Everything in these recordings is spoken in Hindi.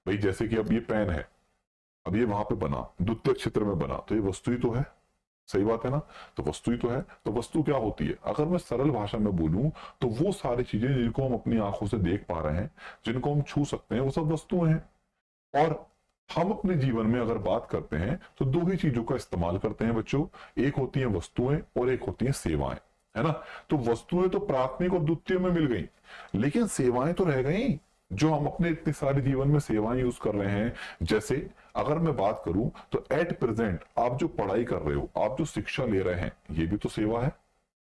भाई जैसे कि अब ये पेन है, अब ये वहां पे बना, द्वितीय क्षेत्र में बना, तो ये वस्तु ही तो है, सही बात है ना। तो वस्तु ही तो है, तो वस्तु क्या होती है, अगर मैं सरल भाषा में बोलूं तो वो सारी चीजें जिनको हम अपनी आंखों से देख पा रहे हैं, जिनको हम छू सकते हैं, वो सब वस्तुएं हैं। और हम अपने जीवन में अगर बात करते हैं तो दो ही चीजों का इस्तेमाल करते हैं बच्चों, एक होती है वस्तुएं और एक होती है सेवाएं, है ना। तो वस्तुएं तो प्राथमिक और द्वितीय में मिल गई, लेकिन सेवाएं तो रह गई, जो हम अपने इतने सारे जीवन में सेवाएं यूज कर रहे हैं। जैसे अगर मैं बात करूं तो एट प्रेजेंट आप जो पढ़ाई कर रहे हो, आप जो शिक्षा ले रहे हैं, ये भी तो सेवा है।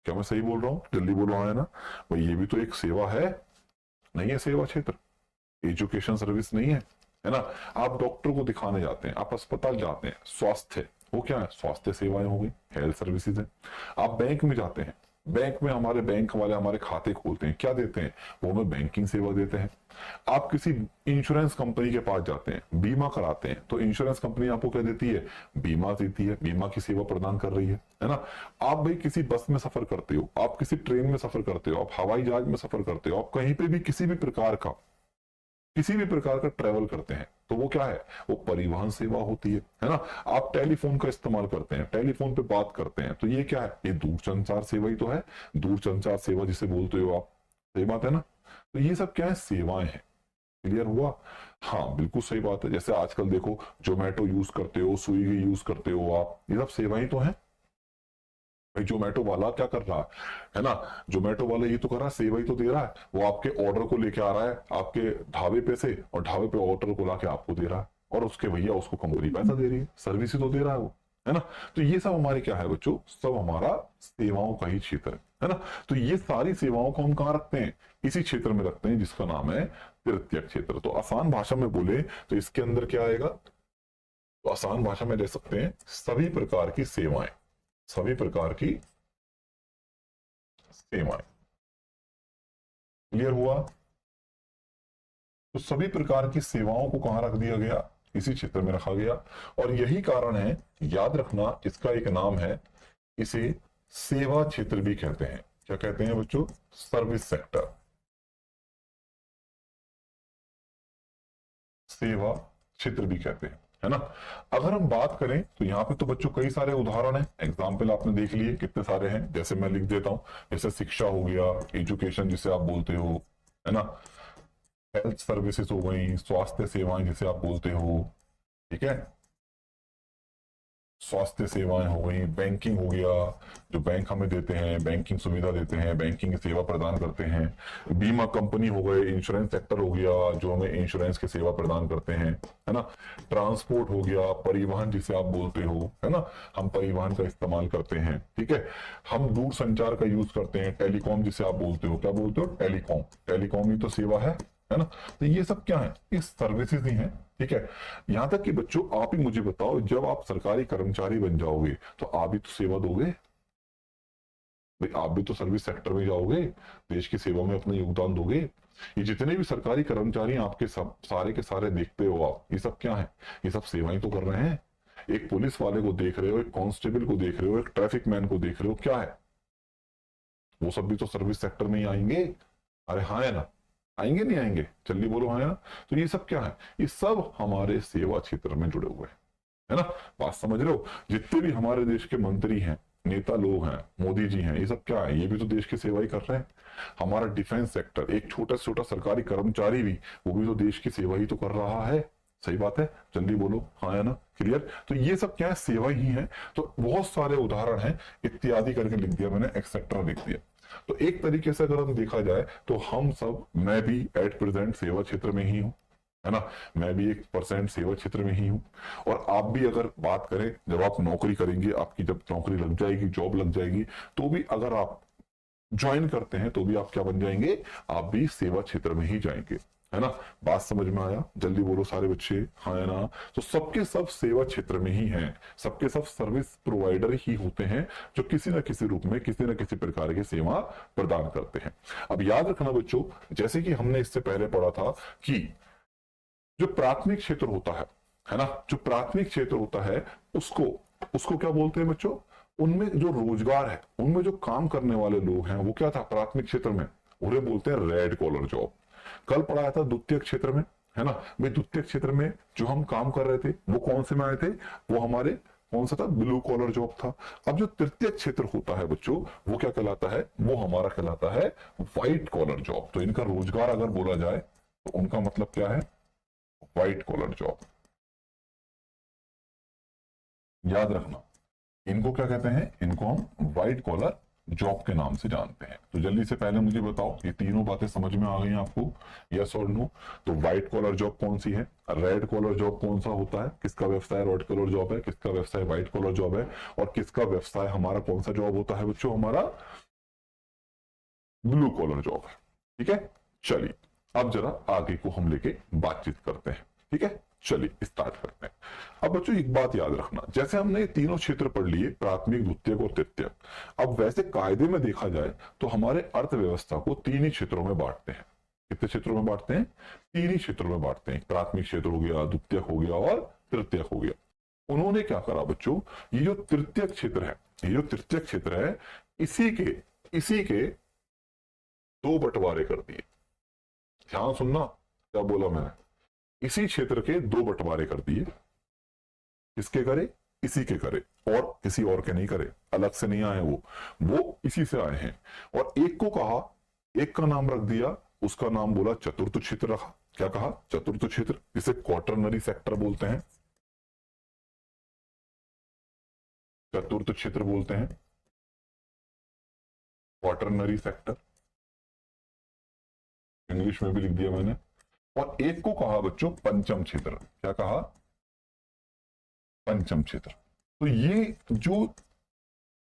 क्या मैं सही बोल रहा हूँ, जल्दी बोलो, हाँ है ना। भाई ये भी तो एक सेवा है, नहीं है सेवा क्षेत्र, एजुकेशन सर्विस नहीं है ना। आप डॉक्टर को दिखाने जाते हैं, आप अस्पताल जाते हैं, स्वास्थ्य वो क्या है, स्वास्थ्य सेवाएं हो गई, हेल्थ सर्विसेज है। आप बैंक में जाते हैं, बैंक में हमारे बैंक वाले हमारे खाते खोलते हैं, क्या देते हैं, वो हमें बैंकिंग सेवा देते हैं। आप किसी इंश्योरेंस कंपनी के पास जाते हैं, बीमा कराते हैं, तो इंश्योरेंस कंपनी आपको क्या देती है, बीमा देती है, बीमा की सेवा प्रदान कर रही है ना। आप भाई किसी बस में सफर करते हो, आप किसी ट्रेन में सफर करते हो, आप हवाई जहाज में सफर करते हो, आप कहीं पे भी किसी भी प्रकार का ट्रेवल करते हैं, तो वो क्या है, वो परिवहन सेवा होती है ना। आप टेलीफोन का इस्तेमाल करते हैं, टेलीफोन पे बात करते हैं, तो ये क्या है, ये दूरसंचार सेवा ही तो है, दूरसंचार सेवा जिसे बोलते हो आप, सही बात है ना। तो ये सब क्या है, सेवाएं हैं। क्लियर हुआ, हाँ बिल्कुल सही बात है। जैसे आजकल देखो, जोमेटो यूज करते हो, स्विगी यूज करते हो आप, ये सब सेवाएं तो है। भाई जोमेटो वाला क्या कर रहा है ना, जोमेटो वाला ये तो कर रहा है, सेवा ही तो दे रहा है, वो आपके ऑर्डर को लेके आ रहा है आपके ढाबे पे से, और ढाबे पे ऑर्डर को लाके आपको दे रहा है, और उसके भैया उसको कंपनी पैसा दे रही है, सर्विस ही तो दे रहा है वो, है ना। तो ये सब हमारे क्या है बच्चों, सब हमारा सेवाओं का ही क्षेत्र है ना। तो ये सारी सेवाओं को हम कहाँ रखते हैं, इसी क्षेत्र में रखते हैं जिसका नाम है तृतीय क्षेत्र। तो आसान भाषा में बोले तो इसके अंदर क्या आएगा, तो आसान भाषा में ले सकते हैं सभी प्रकार की सेवाएं, सभी प्रकार की सेवाएं। क्लियर हुआ, तो सभी प्रकार की सेवाओं को कहां रख दिया गया, इसी क्षेत्र में रखा गया। और यही कारण है, याद रखना, इसका एक नाम है, इसे सेवा क्षेत्र भी कहते हैं। क्या कहते हैं बच्चों, सर्विस सेक्टर, सेवा क्षेत्र भी कहते हैं, है ना। अगर हम बात करें तो यहाँ पे तो बच्चों कई सारे उदाहरण हैं, एग्जाम्पल आपने देख लिए कितने सारे हैं, जैसे मैं लिख देता हूं, जैसे शिक्षा हो गया, एजुकेशन जिसे आप बोलते हो, है ना, हेल्थ सर्विसेज हो गई, स्वास्थ्य सेवाएं जिसे आप बोलते हो, ठीक है, स्वास्थ्य सेवाएं हो गई, बैंकिंग हो गया, जो बैंक हमें देते हैं, बैंकिंग सुविधा देते हैं, बैंकिंग की सेवा प्रदान करते हैं, बीमा कंपनी हो गए, इंश्योरेंस सेक्टर हो गया, जो हमें इंश्योरेंस की सेवा प्रदान करते हैं, है ना, ट्रांसपोर्ट हो गया, परिवहन जिसे आप बोलते हो, है ना, हम परिवहन का इस्तेमाल करते हैं, ठीक है, हम दूर संचार का यूज करते हैं, टेलीकॉम जिसे आप बोलते हो, क्या बोलते हो, टेलीकॉम, टेलीकॉम ही तो सेवा है ना। तो ये सब क्या है, ये सर्विसेज ही हैं, ठीक है। यहां तक कि बच्चों आप ही मुझे बताओ, जब आप सरकारी कर्मचारी बन जाओगे तो आप भी तो सेवा दोगे, भाई आप भी तो सर्विस सेक्टर में जाओगे, देश की सेवा में अपना योगदान दोगे। ये जितने भी सरकारी कर्मचारी आपके सब सारे के सारे देखते हो आप, ये सब क्या है, ये सब सेवाएं तो कर रहे हैं। एक पुलिस वाले को देख रहे हो, एक कांस्टेबल को देख रहे हो, एक ट्रैफिक मैन को देख रहे हो, क्या है, वो सब भी तो सर्विस सेक्टर में ही आएंगे। अरे हाँ है ना, आएंगे नहीं आएंगे, जल्दी बोलो हाँ है ना। तो ये सब क्या है, ये सब हमारे सेवा क्षेत्र में जुड़े हुए हैं, है ना। बात समझ रहे हो, जितने भी हमारे देश के मंत्री हैं, नेता लोग हैं, मोदी जी हैं, ये सब क्या है, ये भी तो देश की सेवा ही कर रहे हैं। हमारा डिफेंस सेक्टर, एक छोटा से छोटा सरकारी कर्मचारी भी, वो भी तो देश की सेवा ही तो कर रहा है, सही बात है, जल्दी बोलो हाँ है ना। क्लियर, तो ये सब क्या है, सेवा ही है। तो बहुत सारे उदाहरण हैं, इत्यादि करके लिख दिया मैंने, एक्सेट्रा लिख दिया। तो एक तरीके से अगर हम देखा जाए तो हम सब, मैं भी एट प्रेजेंट सेवा क्षेत्र में ही हूं, है ना, मैं भी 1% सेवा क्षेत्र में ही हूं। और आप भी अगर बात करें, जब आप नौकरी करेंगे, आपकी जब नौकरी लग जाएगी, जॉब लग जाएगी, तो भी अगर आप ज्वाइन करते हैं तो भी आप क्या बन जाएंगे, आप भी सेवा क्षेत्र में ही जाएंगे, है ना। बात समझ में आया, जल्दी बोलो सारे बच्चे हाँ है ना। तो सबके सब सेवा क्षेत्र में ही हैं, सबके सब सर्विस प्रोवाइडर ही होते हैं, जो किसी न किसी रूप में किसी न किसी प्रकार की सेवा प्रदान करते हैं। अब याद रखना बच्चों, जैसे कि हमने इससे पहले पढ़ा था कि जो प्राथमिक क्षेत्र होता है ना, जो प्राथमिक क्षेत्र होता है, उसको उसको क्या बोलते हैं बच्चों, उनमें जो रोजगार है, उनमें जो काम करने वाले लोग हैं, वो क्या था प्राथमिक क्षेत्र में, उन्हें बोलते हैं रेड कॉलर जॉब। कल पढ़ाया था द्वितीय क्षेत्र में, है ना। भाई द्वितीय क्षेत्र में जो हम काम कर रहे थे वो कौन से में आए थे, वो हमारे कौन सा था, ब्लू कॉलर जॉब था। अब जो तृतीय क्षेत्र होता है बच्चों, वो क्या कहलाता है, वो हमारा कहलाता है व्हाइट कॉलर जॉब। तो इनका रोजगार अगर बोला जाए तो उनका मतलब क्या है, व्हाइट कॉलर जॉब। याद रखना, इनको क्या कहते हैं, इनको हम व्हाइट कॉलर जॉब के नाम से जानते हैं। तो जल्दी से पहले मुझे बताओ, ये तीनों बातें समझ में आ गई आपको, यस और नो। तो व्हाइट कॉलर जॉब कौन सी है, रेड कॉलर जॉब कौन सा होता है, किसका व्यवसाय रेड कॉलर जॉब है, किसका व्यवसाय व्हाइट कॉलर जॉब है, और किसका व्यवसाय हमारा कौन सा जॉब होता है बच्चों, हमारा ब्लू कॉलर जॉब है। ठीक है, चलिए अब जरा आगे को हम लेके बातचीत करते हैं। ठीक है, चलिए स्टार्ट करते हैं। अब बच्चों एक बात याद रखना, जैसे हमने ये तीनों क्षेत्र पढ़ लिए, प्राथमिक, द्वितीयक और तृतीयक। अब वैसे कायदे में देखा जाए तो हमारे अर्थव्यवस्था को तीन ही क्षेत्रों में बांटते हैं। कितने क्षेत्रों में बांटते हैं, तीन ही क्षेत्रों में बांटते हैं। प्राथमिक क्षेत्र हो गया, द्वितीयक हो गया और तृतीयक हो गया। उन्होंने क्या करा बच्चों, ये जो तृतीयक क्षेत्र है, ये जो तृतीयक क्षेत्र है, इसी के दो बंटवारे कर दिए। ध्यान सुनना क्या बोला मैंने, इसी क्षेत्र के दो बंटवारे कर दिए। किसके करे, इसी के करे, और किसी और के नहीं करे, अलग से नहीं आए वो इसी से आए हैं। और एक को कहा, एक का नाम रख दिया, उसका नाम बोला चतुर्थ क्षेत्र रखा। क्या कहा, चतुर्थ क्षेत्र, जिसे क्वार्टरनरी सेक्टर बोलते हैं, चतुर्थ क्षेत्र बोलते हैं, क्वार्टरनरी सेक्टर, इंग्लिश में भी लिख दिया मैंने। और एक को कहा बच्चों पंचम क्षेत्र। क्या कहा, पंचम क्षेत्र। तो ये जो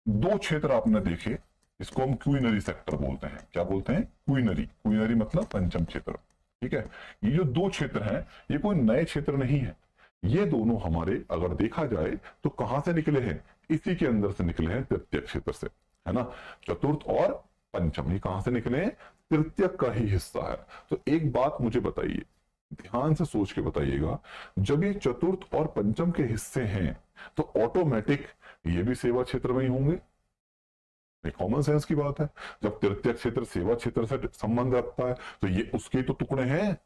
दो क्षेत्र आपने देखे, इसको हम क्वीनरी सेक्टर बोलते हैं। क्या बोलते हैं, क्वीनरी। क्वीनरी मतलब पंचम क्षेत्र। ठीक है, ये जो दो क्षेत्र हैं, ये कोई नए क्षेत्र नहीं है। ये दोनों हमारे अगर देखा जाए तो कहां से निकले हैं, इसी के अंदर से निकले हैं, तृतीय क्षेत्र से, है ना। चतुर्थ और पंचम ये कहां से निकले हैं, तृतीय का ही हिस्सा है। तो एक बात मुझे बताइए, ध्यान से सोच के बताइएगा, जब ये चतुर्थ और पंचम के हिस्से हैं तो ऑटोमेटिक ये भी सेवा क्षेत्र में ही होंगे। कॉमन सेंस की बात है, जब तृतीय क्षेत्र सेवा क्षेत्र से संबंध रखता है तो ये उसके तो टुकड़े हैं।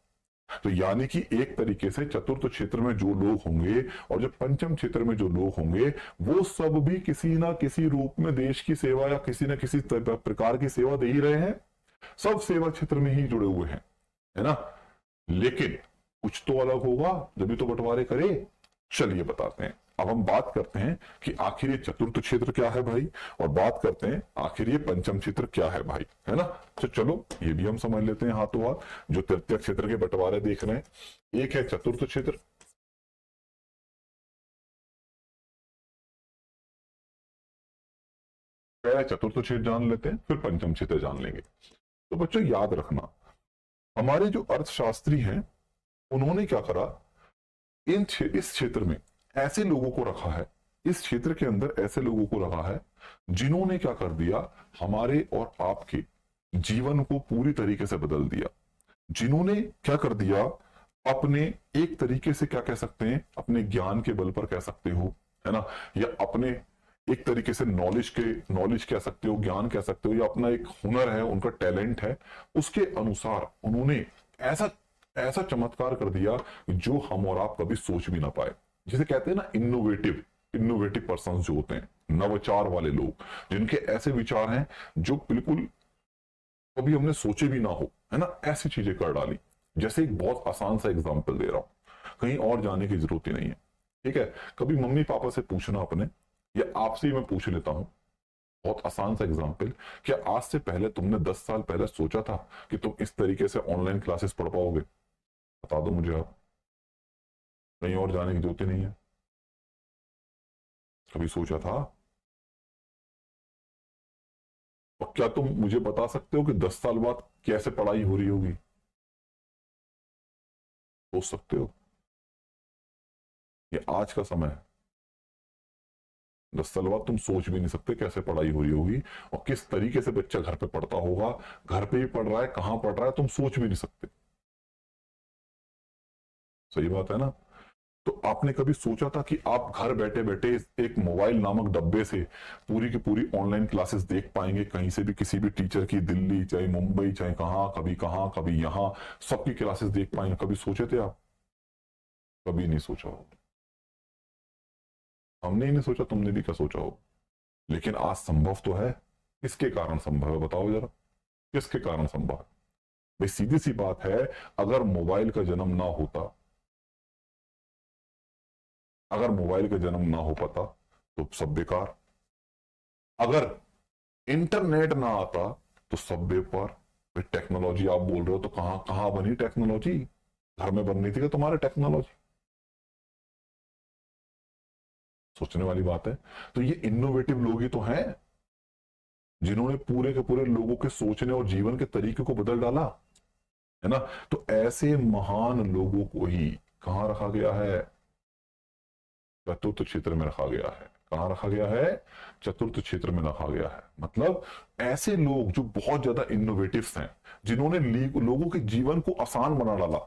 तो यानी कि एक तरीके से चतुर्थ क्षेत्र में जो लोग होंगे और जो पंचम क्षेत्र में जो लोग होंगे, वो सब भी किसी ना किसी रूप में देश की सेवा या किसी ना किसी प्रकार की सेवा दे ही रहे हैं। सब सेवा क्षेत्र में ही जुड़े हुए हैं, है ना। लेकिन कुछ तो अलग होगा, जब तो बंटवारे करे। चलिए बताते हैं। अब हम बात करते हैं कि आखिर ये चतुर्थ क्षेत्र क्या है भाई, और बात करते हैं आखिर ये पंचम क्षेत्र क्या है भाई, है ना। तो चलो ये भी हम समझ लेते हैं हाथों हाथ। जो तृतीय क्षेत्र के बंटवारे देख रहे हैं, एक है चतुर्थ क्षेत्र, पहले चतुर्थ क्षेत्र जान लेते हैं, फिर पंचम क्षेत्र जान लेंगे। तो बच्चों याद रखना, हमारे जो अर्थशास्त्री हैं उन्होंने क्या करा, इस क्षेत्र में ऐसे लोगों को रखा है, इस क्षेत्र के अंदर ऐसे लोगों को रखा है जिन्होंने क्या कर दिया, हमारे और आपके जीवन को पूरी तरीके से बदल दिया। जिन्होंने क्या कर दिया, अपने एक तरीके से क्या कह सकते हैं, अपने ज्ञान के बल पर कह सकते हो, है ना, या अपने एक तरीके से नॉलेज कह सकते हो, ज्ञान कह सकते हो, या अपना एक हुनर है, उनका टैलेंट है, उसके अनुसार उन्होंने ऐसा ऐसा चमत्कार कर दिया जो हम और आप कभी सोच भी ना पाए। जिसे कहते हैं ना इनोवेटिव पर्सन जो होते हैं, नवाचार वाले लोग, जिनके ऐसे विचार हैं जो बिल्कुल कभी हमने सोचे भी ना हो, है ना, ऐसी चीजें कर डाली। जैसे एक बहुत आसान सा एग्जांपल दे रहा हूं, कहीं और जाने की जरूरत ही नहीं है। ठीक है, कभी मम्मी पापा से पूछना अपने, या आपसे ही मैं पूछ लेता हूं, बहुत आसान सा एग्जांपल, क्या आज से पहले तुमने 10 साल पहले सोचा था कि तुम इस तरीके से ऑनलाइन क्लासेस पढ़ पाओगे? बता दो मुझे आप, कहीं और जाने की जरूरत ही नहीं है। कभी सोचा था? और क्या तुम मुझे बता सकते हो कि 10 साल बाद कैसे पढ़ाई हो रही होगी? सोच सकते हो? ये आज का समय है, 10 साल बाद तुम सोच भी नहीं सकते कैसे पढ़ाई हो रही होगी और किस तरीके से बच्चा घर पे पढ़ता होगा, घर पे ही पढ़ रहा है, कहां पढ़ रहा है, तुम सोच भी नहीं सकते। सही बात है ना। तो आपने कभी सोचा था कि आप घर बैठे बैठे एक मोबाइल नामक डब्बे से पूरी की पूरी ऑनलाइन क्लासेस देख पाएंगे, कहीं से भी किसी भी टीचर की, दिल्ली चाहे मुंबई चाहे कहाँ कभी यहाँ, सबकी क्लासेस देख पाएंगे? कभी सोचे थे आप? कभी नहीं सोचा हो। हमने ही नहीं सोचा, तुमने भी क्या सोचा हो। लेकिन आज संभव तो है। किसके कारण संभव है बताओ जरा, किसके कारण संभव है? भाई सीधी सी बात है, अगर मोबाइल का जन्म ना होता, अगर मोबाइल का जन्म ना हो पाता तो सब बेकार। अगर इंटरनेट ना आता तो सब बेकार। भाई टेक्नोलॉजी आप बोल रहे हो तो कहां कहां बनी टेक्नोलॉजी? घर में बननी थी क्या तुम्हारे टेक्नोलॉजी? सोचने वाली बात है। तो ये इनोवेटिव लोग ही तो हैं जिन्होंने पूरे के पूरे लोगों के सोचने और जीवन के तरीके को बदल डाला, है ना। तो ऐसे महान लोगों को ही कहां रखा गया है? चतुर्थ क्षेत्र में रखा गया है। कहां रखा गया है? चतुर्थ क्षेत्र में रखा गया है। मतलब ऐसे लोग जो बहुत ज्यादा इनोवेटिव हैं, जिन्होंने लोगों के जीवन को आसान बना डाला,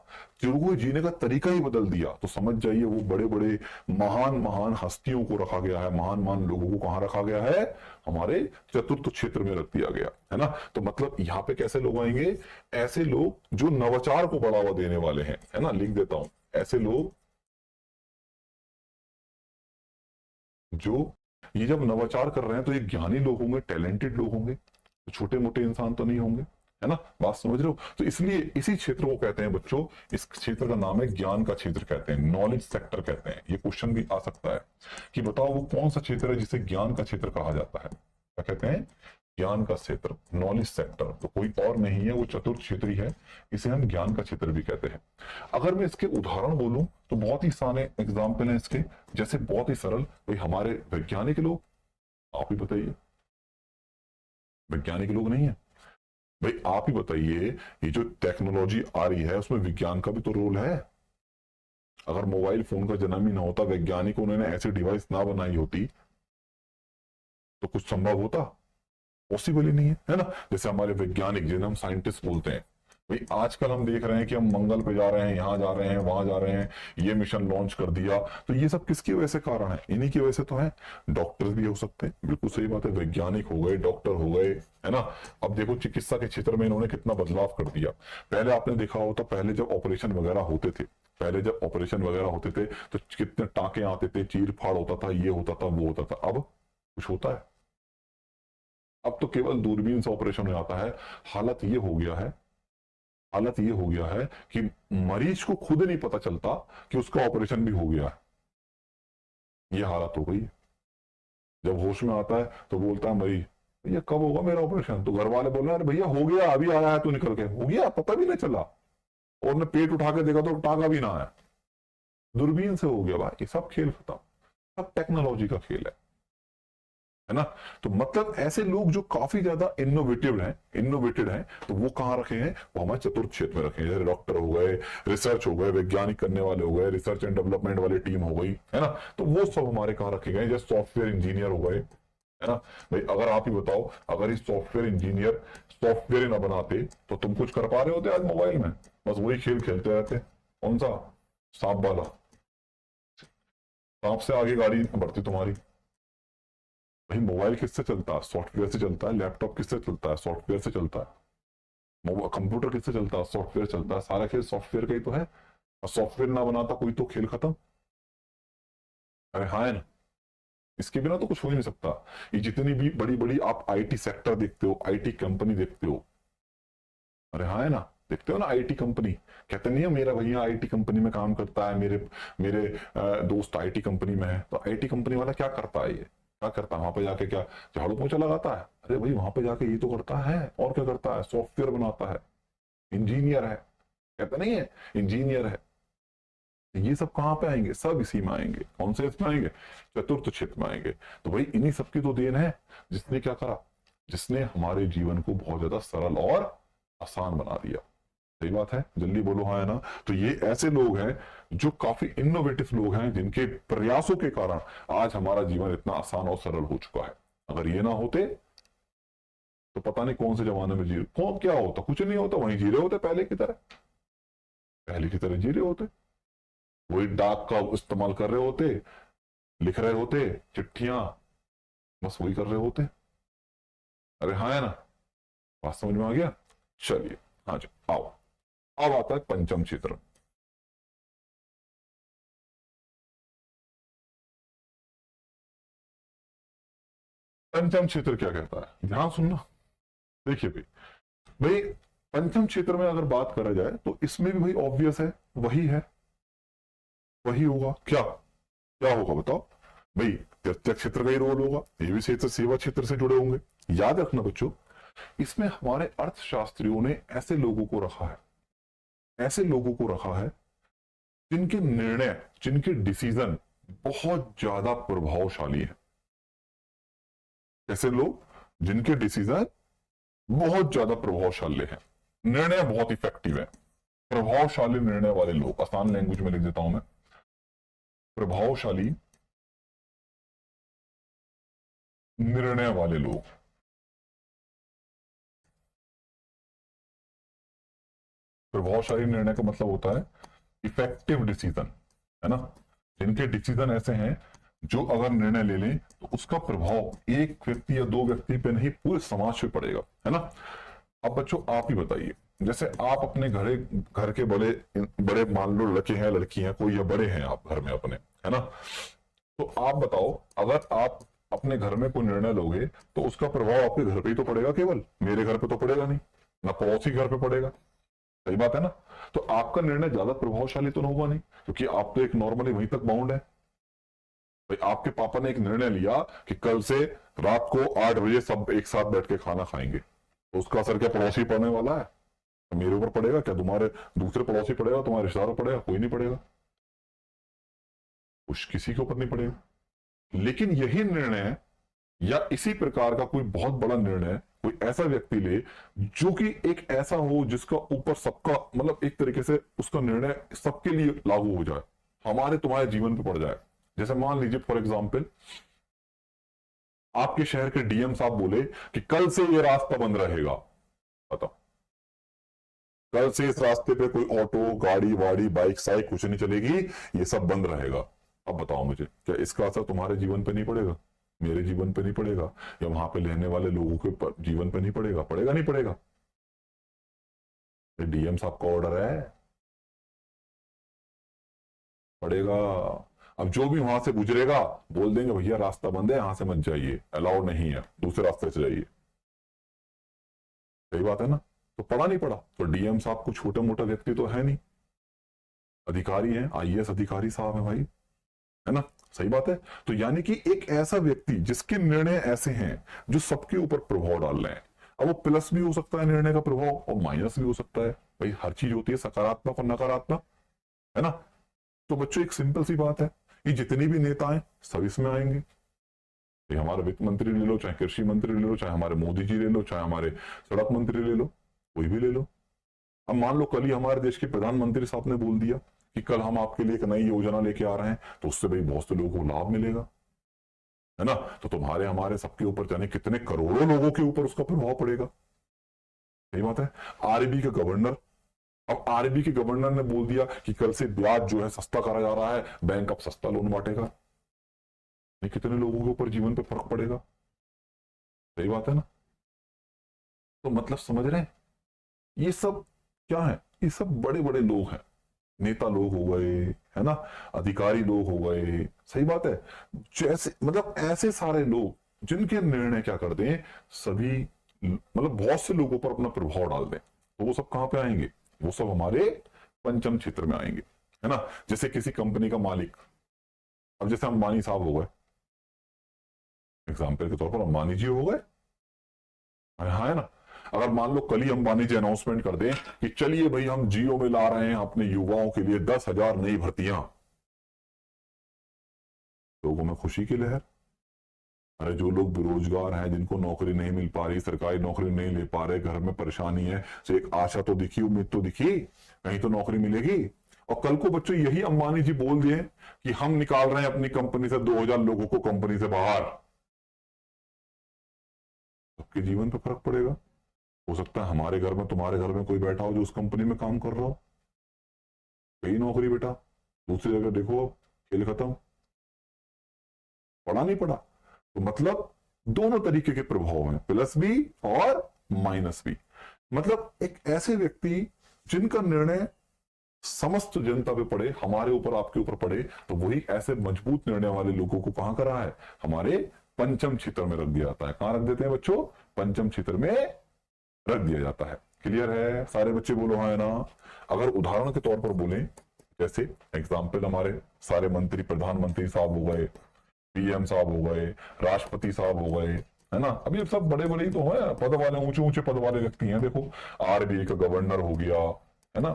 लोगों के जीने का तरीका ही बदल दिया, तो समझ जाइए वो बड़े बड़े महान महान हस्तियों को रखा गया है, महान महान लोगों को कहां रखा गया है? हमारे चतुर्थ क्षेत्र में रख दिया गया है ना। तो मतलब यहाँ पे कैसे लोग आएंगे? ऐसे लोग जो नवाचार को बढ़ावा देने वाले हैं, है ना। लिख देता हूं, ऐसे लोग जो ये जब नवाचार कर रहे हैं तो ये ज्ञानी लोग होंगे, टैलेंटेड लोग होंगे, तो छोटे मोटे इंसान तो नहीं होंगे, है ना। बात समझ रहे हो? तो इसलिए इसी क्षेत्र को कहते हैं बच्चों, इस क्षेत्र का नाम है ज्ञान का क्षेत्र कहते हैं, नॉलेज सेक्टर कहते हैं। ये क्वेश्चन भी आ सकता है कि बताओ वो कौन सा क्षेत्र है जिसे ज्ञान का क्षेत्र कहा जाता है? क्या कहते हैं? ज्ञान का क्षेत्र, नॉलेज सेक्टर। तो कोई और नहीं है, वो चतुर्थ क्षेत्र ही है, इसे हम ज्ञान का क्षेत्र भी कहते हैं। अगर मैं इसके उदाहरण बोलूं तो बहुत ही सारे एग्जाम्पल हैं इसके। जैसे बहुत ही सरल, भाई हमारे वैज्ञानिक लोग, आप ही बताइए, वैज्ञानिक लोग नहीं है? भाई आप ही बताइए, ये जो टेक्नोलॉजी आ रही है उसमें विज्ञान का भी तो रोल है। अगर मोबाइल फोन का जन्म ही ना होता, वैज्ञानिकों ने ऐसी डिवाइस ना बनाई होती, तो कुछ संभव होता? पॉसिबल ही नहीं है ना। जैसे हमारे वैज्ञानिक, जिन्हें हम साइंटिस्ट बोलते हैं, भाई आजकल हम देख रहे हैं कि हम मंगल पे जा रहे हैं, यहां जा रहे हैं, वहां जा रहे हैं, ये मिशन लॉन्च कर दिया। तो ये सब किसकी वजह से कारण है? इन्हीं की वजह से तो है। डॉक्टर भी हो सकते हैं, बिल्कुल सही बात है, वैज्ञानिक हो गए, डॉक्टर हो गए, है ना। अब देखो चिकित्सा के क्षेत्र में इन्होंने कितना बदलाव कर दिया। पहले आपने देखा हो तो पहले जब ऑपरेशन वगैरह होते थे, पहले जब ऑपरेशन वगैरह होते थे तो कितने टांके आते थे, चीर फाड़ होता था, ये होता था, वो होता था। अब कुछ होता है? अब तो केवल दूरबीन से ऑपरेशन हो जाता है। हालत ये हो गया है, हालत ये हो गया है कि मरीज को खुद नहीं पता चलता कि उसका ऑपरेशन भी हो गया है। ये हालत हो गई। जब होश में आता है तो बोलता है मरीज, भैया कब होगा मेरा ऑपरेशन? तो घर वाले बोल रहे हैं अरे भैया हो गया, अभी आया है तू निकल के, हो गया, पता भी नहीं चला। और ने पेट उठा के देखा तो टांका भी ना आया, दूरबीन से हो गया। भाई सब खेल खत्म, सब टेक्नोलॉजी का खेल है ना। तो मतलब ऐसे लोग जो काफी ज्यादा इनोवेटेड हैं, तो वो कहां रखे हैं? वो हमारे चतुर्थ क्षेत्र में रखे हैं। जैसे डॉक्टर हो गए, रिसर्च हो गए, वैज्ञानिक करने वाले हो गए, रिसर्च एंड डेवलपमेंट वाली टीम हो गई, है ना। तो वो सब हमारे कहां रखे गए? जैसे सॉफ्टवेयर इंजीनियर हो गए, है ना। भाई अगर आप ही बताओ, अगर इस सॉफ्टवेयर इंजीनियर सॉफ्टवेयर ना बनाते तो तुम कुछ कर पा रहे होते आज मोबाइल में? बस वही खेल खेलते रहते। कौन सा? सांप वाला। सांप से आगे गाड़ी बढ़ती तुम्हारी। भाई मोबाइल किससे चलता है? सॉफ्टवेयर से चलता है। लैपटॉप किससे चलता है? सॉफ्टवेयर से चलता है। कंप्यूटर किससे चलता है? सॉफ्टवेयर चलता है। सारा खेल सॉफ्टवेयर का ही तो है। और सॉफ्टवेयर ना बनाता कोई तो खेल खत्म। अरे हाँ है ना। इसके बिना तो कुछ हो ही नहीं सकता। ये जितनी भी बड़ी बड़ी आप आईटी सेक्टर देखते हो, आईटी कंपनी देखते हो, अरे हाँ है ना, देखते हो ना आईटी कंपनी। कहते नहीं है मेरा भैया आईटी कंपनी में काम करता है, मेरे मेरे दोस्त आईटी कंपनी में है। तो आईटी कंपनी वाला क्या करता है? ये क्या करता है वहां पे जाके? क्या झाड़ू पोछा लगाता है? अरे भाई वहां पे जाके ये तो करता है, और क्या करता है? सॉफ्टवेयर बनाता है, इंजीनियर है। कहते नहीं है इंजीनियर है। ये सब कहाँ पे आएंगे? सब इसी में आएंगे। कौन से इसमें आएंगे? चतुर्थ क्षेत्र में आएंगे। तो भाई इन्हीं सबकी तो देन है, जिसने क्या करा? जिसने हमारे जीवन को बहुत ज्यादा सरल और आसान बना दिया। सही बात है, जल्दी बोलो हाँ है ना। तो ये ऐसे लोग हैं जो काफी इनोवेटिव लोग हैं, जिनके प्रयासों के कारण आज हमारा जीवन इतना आसान और सरल हो चुका है। अगर ये ना होते तो पता नहीं कौन से जमाने में जी, कौन क्या होता, कुछ नहीं होता, वहीं जी रहे होते पहले की तरह, पहले की तरह जी रहे होते। वही डाक का इस्तेमाल कर रहे होते, लिख रहे होते चिट्ठियां, बस वही कर रहे होते। अरे हाँ है ना, बात समझ में आ गया। चलिए, हाँ जी, आओ। अब आता है पंचम क्षेत्र। पंचम क्षेत्र क्या कहता है, ध्यान सुनना। देखिए भाई, भाई पंचम क्षेत्र में अगर बात करा जाए तो इसमें भी भाई ऑब्वियस है, वही है, वही होगा। क्या क्या होगा बताओ भाई, प्रत्यक्ष क्षेत्र का ही रोल होगा, ये भी क्षेत्र सेवा क्षेत्र से जुड़े होंगे। याद रखना बच्चों, इसमें हमारे अर्थशास्त्रियों ने ऐसे लोगों को रखा है, ऐसे लोगों को रखा है जिनके निर्णय, जिनके डिसीजन बहुत ज्यादा प्रभावशाली है। ऐसे लोग जिनके डिसीजन बहुत ज्यादा प्रभावशाली है, निर्णय बहुत इफेक्टिव है। प्रभावशाली निर्णय वाले लोग, आसान लैंग्वेज में लिख देता हूं मैं, प्रभावशाली निर्णय वाले लोग। प्रभावशाली निर्णय का मतलब होता है इफेक्टिव डिसीजन, है ना। जिनके डिसीजन ऐसे हैं जो अगर निर्णय ले लें तो उसका प्रभाव एक व्यक्ति या दो व्यक्ति पे नहीं, पूरे समाज पे पड़ेगा, है ना। अब बच्चों आप ही बताइए, जैसे आप अपने घर के बड़े बड़े मान लो लड़के हैं लड़की हैं कोई, या बड़े हैं आप घर में अपने, है ना। तो आप बताओ, अगर आप अपने घर में कोई निर्णय लोगे तो उसका प्रभाव आपके घर पे ही तो पड़ेगा, केवल मेरे घर पे तो पड़ेगा नहीं, ना पड़ोसी घर पे पड़ेगा। सही बात है ना। तो आपका निर्णय ज्यादा प्रभावशाली तो होगा नहीं, क्योंकि आप तो एक नॉर्मली वहीं तक बाउंड है। भाई आपके पापा ने एक निर्णय लिया कि कल से रात को 8 बजे सब एक साथ बैठ के खाना खाएंगे, तो उसका असर क्या पड़ोसी पड़ने वाला है? मेरे ऊपर पड़ेगा क्या, तुम्हारे दूसरे पड़ोसी पड़ेगा, तुम्हारे रिश्तेदारों पड़ेगा? कोई नहीं पड़ेगा, कुछ किसी के ऊपर नहीं पड़ेगा। लेकिन यही निर्णय या इसी प्रकार का कोई बहुत बड़ा निर्णय कोई ऐसा व्यक्ति ले जो कि एक ऐसा हो जिसका ऊपर सबका, मतलब एक तरीके से उसका निर्णय सबके लिए लागू हो जाए, हमारे तुम्हारे जीवन पे पड़ जाए। जैसे मान लीजिए फॉर एग्जाम्पल, आपके शहर के डीएम साहब बोले कि कल से ये रास्ता बंद रहेगा। बताओ, कल से इस रास्ते पे कोई ऑटो गाड़ी वाड़ी बाइक साइक कुछ नहीं चलेगी, ये सब बंद रहेगा। अब बताओ मुझे, क्या इसका असर तुम्हारे जीवन पे नहीं पड़ेगा, मेरे जीवन पे नहीं पड़ेगा, या वहां पे रहने वाले लोगों के जीवन पे नहीं पड़ेगा? पड़ेगा नहीं पड़ेगा? डीएम साहब का ऑर्डर है, पड़ेगा। अब जो भी वहां से गुजरेगा बोल देंगे भैया रास्ता बंद है, यहां से मत जाइए, अलाउड नहीं है, दूसरे रास्ते से जाइए। सही बात है ना। तो पड़ा नहीं पड़ा, तो डीएम साहब को छोटा मोटा व्यक्ति तो है नहीं, अधिकारी है, आईएएस अधिकारी साहब है भाई, है ना। सही बात है। तो यानी कि एक ऐसा व्यक्ति जिसके निर्णय ऐसे हैं जो सबके ऊपर प्रभाव डाल रहे हैं। अब वो प्लस भी हो सकता है निर्णय का प्रभाव, और माइनस भी हो सकता है। भाई हर चीज होती है सकारात्मक और नकारात्मक, है ना। तो बच्चों एक सिंपल सी बात है, ये जितनी भी नेता हैं सब इसमें आएंगे। ये हमारे वित्त मंत्री ले लो, चाहे कृषि मंत्री ले लो, चाहे हमारे मोदी जी ले लो, चाहे हमारे सड़क मंत्री ले लो, कोई भी ले लो। अब मान लो कल ही हमारे देश के प्रधानमंत्री साहब ने बोल दिया कि कल हम आपके लिए एक नई योजना लेके आ रहे हैं, तो उससे भाई बहुत से लोगों को लाभ मिलेगा, है ना। तो तुम्हारे हमारे सबके ऊपर जाने कितने करोड़ों लोगों के ऊपर उसका प्रभाव पड़ेगा। सही बात है। आरबीआई के गवर्नर, अब आरबीआई के गवर्नर ने बोल दिया कि कल से ब्याज जो है सस्ता करा जा रहा है, बैंक अब सस्ता लोन बांटेगा, ये कितने लोगों के ऊपर जीवन पे फर्क पड़ेगा। सही बात है ना। तो मतलब समझ रहे हैं, ये सब क्या है, ये सब बड़े बड़े लोग हैं, नेता लोग हो गए, है ना, अधिकारी लोग हो गए। सही बात है। जैसे मतलब ऐसे सारे लोग जिनके निर्णय क्या करते हैं, सभी मतलब बहुत से लोगों पर अपना प्रभाव डाल दें, तो वो सब कहां पे आएंगे, वो सब हमारे पंचम क्षेत्र में आएंगे, है ना। जैसे किसी कंपनी का मालिक, अब जैसे अंबानी साहब हो गए, एग्जाम्पल के तौर पर अंबानी जी हो गए, हाँ है ना। अगर मान लो कल ही अंबानी जी अनाउंसमेंट कर दें कि चलिए भाई हम जियो में ला रहे हैं अपने युवाओं के लिए 10,000 नई भर्तियां, लोगों में खुशी की लहर। अरे जो लोग बेरोजगार हैं, जिनको नौकरी नहीं मिल पा रही, सरकारी नौकरी नहीं ले पा रहे, घर में परेशानी है, तो एक आशा तो दिखी, उम्मीद तो दिखी, कहीं तो नौकरी मिलेगी। और कल को बच्चों यही अंबानी जी बोल दिए कि हम निकाल रहे हैं अपनी कंपनी से 2,000 लोगों को कंपनी से बाहर, सबके जीवन पर फर्क पड़ेगा। हो सकता है हमारे घर में, तुम्हारे घर में कोई बैठा हो जो उस कंपनी में काम कर रहा हो, कहीं नौकरी बेटा, दूसरी जगह देखो, खेल खत्म, पड़ा नहीं पड़ा। तो मतलब दोनों तरीके के प्रभाव हैं, प्लस भी और माइनस भी। मतलब एक ऐसे व्यक्ति जिनका निर्णय समस्त जनता पे पड़े, हमारे ऊपर आपके ऊपर पड़े, तो वही ऐसे मजबूत निर्णय वाले लोगों को कहां करा है, हमारे पंचम क्षेत्र में रख दिया जाता है। कहां रख देते हैं बच्चों, पंचम क्षेत्र में रख दिया जाता है। क्लियर है, सारे बच्चे बोलो हाँ है ना। अगर उदाहरण के तौर पर बोले, जैसे एग्जाम्पल हमारे सारे मंत्री, प्रधानमंत्री साहब हो गए, पीएम साहब हो गए, राष्ट्रपति साहब हो गए, है ना। अभी अब सब बड़े बड़े ही तो है, पद वाले, ऊंचे ऊंचे पद वाले व्यक्ति हैं। देखो आरबीआई का गवर्नर हो गया, है ना।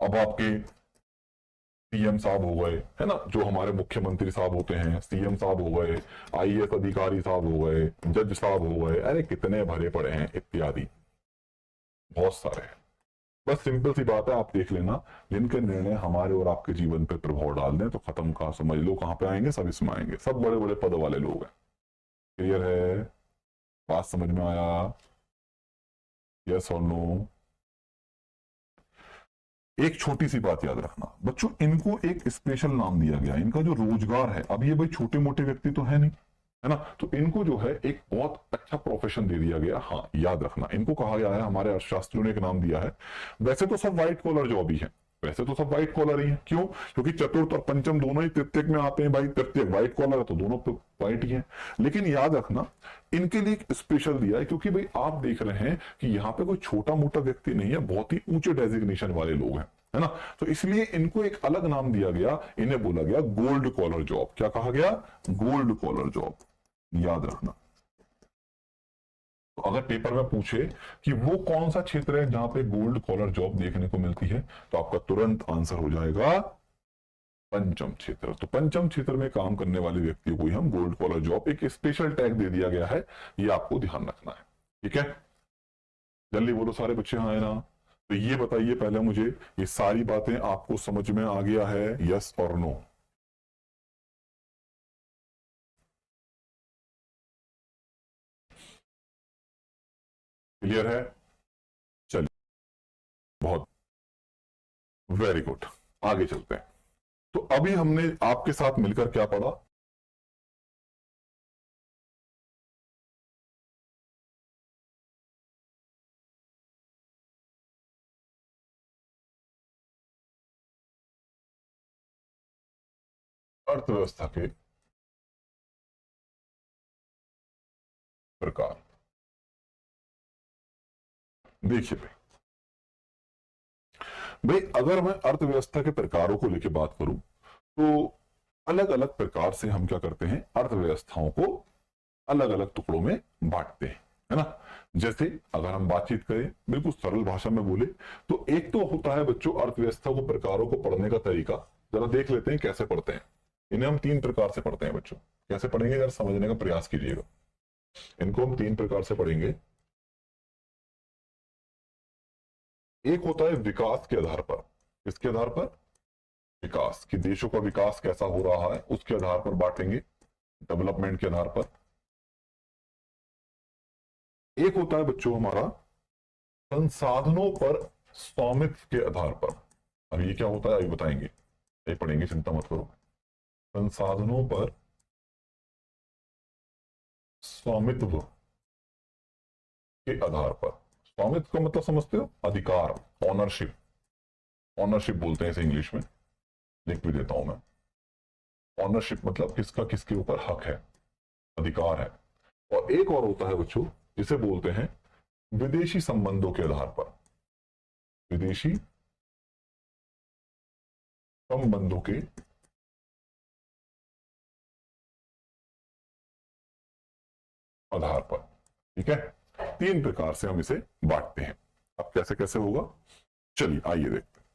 अब आपके पीएम साहब हो गए, है ना, जो हमारे मुख्यमंत्री साहब होते हैं, सीएम साहब हो गए, आईएएस अधिकारी साहब हो गए, जज साहब हो गए, अरे कितने भरे पड़े हैं, इत्यादि बहुत सारे हैं। बस सिंपल सी बात है, आप देख लेना, जिनके निर्णय हमारे और आपके जीवन पे प्रभाव डाल दें तो खत्म, कहा समझ लो कहां पे आएंगे, सब इसमें आएंगे, सब बड़े बड़े पद वाले लोग हैं। क्लियर है, बात समझ में आया, यस और नो। एक छोटी सी बात याद रखना बच्चों, इनको एक स्पेशल नाम दिया गया, इनका जो रोजगार है, अब ये भाई छोटे मोटे व्यक्ति तो है नहीं, है ना, तो इनको जो है एक बहुत अच्छा प्रोफेशन दे दिया गया। हाँ याद रखना, इनको कहा गया है, हमारे अर्थशास्त्रियों ने एक नाम दिया है। वैसे तो सब व्हाइट कॉलर जॉब ही है, वैसे तो सब व्हाइट कॉलर ही है। क्यों? क्योंकि चतुर्थ और पंचम दोनों ही तृतीयक में आते हैं भाई, तृतीयक व्हाइट कॉलर है तो दोनों व्हाइट ही है। लेकिन याद रखना, इनके लिए एक स्पेशल दिया है, क्योंकि भाई आप देख रहे हैं कि यहाँ पे कोई छोटा मोटा व्यक्ति नहीं है, बहुत ही ऊंचे डेजिग्नेशन वाले लोग हैं, है ना। तो इसलिए इनको एक अलग नाम दिया गया, इन्हें बोला गया गोल्ड कॉलर जॉब। क्या कहा गया? गोल्ड कॉलर जॉब, याद रखना। तो अगर पेपर में पूछे कि वो कौन सा क्षेत्र है जहां पे गोल्ड कॉलर जॉब देखने को मिलती है, तो आपका तुरंत आंसर हो जाएगा पंचम क्षेत्र। तो पंचम क्षेत्र में काम करने वाले व्यक्तियों को ही हम गोल्ड कॉलर जॉब, एक स्पेशल टैग दे दिया गया है, ये आपको ध्यान रखना है। ठीक है, जल्दी बोलो सारे बच्चे हाँ है ना। तो ये बताइए पहले मुझे, ये सारी बातें आपको समझ में आ गया है, यस और नो? क्लियर है? चलिए, बहुत वेरी गुड, आगे चलते हैं। तो अभी हमने आपके साथ मिलकर क्या पढ़ा? अर्थव्यवस्था के प्रकार। देखिए भाई, अगर मैं अर्थव्यवस्था के प्रकारों को लेकर बात करूं, तो अलग अलग प्रकार से हम क्या करते हैं, अर्थव्यवस्थाओं को अलग अलग टुकड़ों में बांटते हैं, है ना। जैसे अगर हम बातचीत करें, बिल्कुल सरल भाषा में बोले, तो एक तो होता है बच्चों अर्थव्यवस्था को, प्रकारों को पढ़ने का तरीका। जरा देख लेते हैं कैसे पढ़ते हैं। इन्हें हम तीन प्रकार से पढ़ते हैं बच्चों। कैसे पढ़ेंगे, जरा समझने का प्रयास कीजिएगा। इनको हम तीन प्रकार से पढ़ेंगे। एक होता है विकास के आधार पर। किसके आधार पर? विकास, कि देशों का विकास कैसा हो रहा है उसके आधार पर बांटेंगे, डेवलपमेंट के आधार पर। एक होता है बच्चों हमारा संसाधनों पर स्वामित्व के आधार पर। अब ये क्या होता है अभी बताएंगे, ये पढ़ेंगे, चिंता मत करो। संसाधनों पर स्वामित्व के आधार पर। स्वामित्व का मतलब समझते हो? अधिकार, ऑनरशिप। ऑनरशिप बोलते हैं इसे इंग्लिश में, लिख भी देता हूं मैं। ऑनरशिप मतलब किसका किसके ऊपर हक है, अधिकार है। और एक और होता है बच्चों जिसे बोलते हैं विदेशी संबंधों के आधार पर। विदेशी संबंधों के आधार पर। ठीक है, तीन प्रकार से हम इसे बांटते हैं। अब कैसे कैसे होगा, चलिए आइए देखते हैं।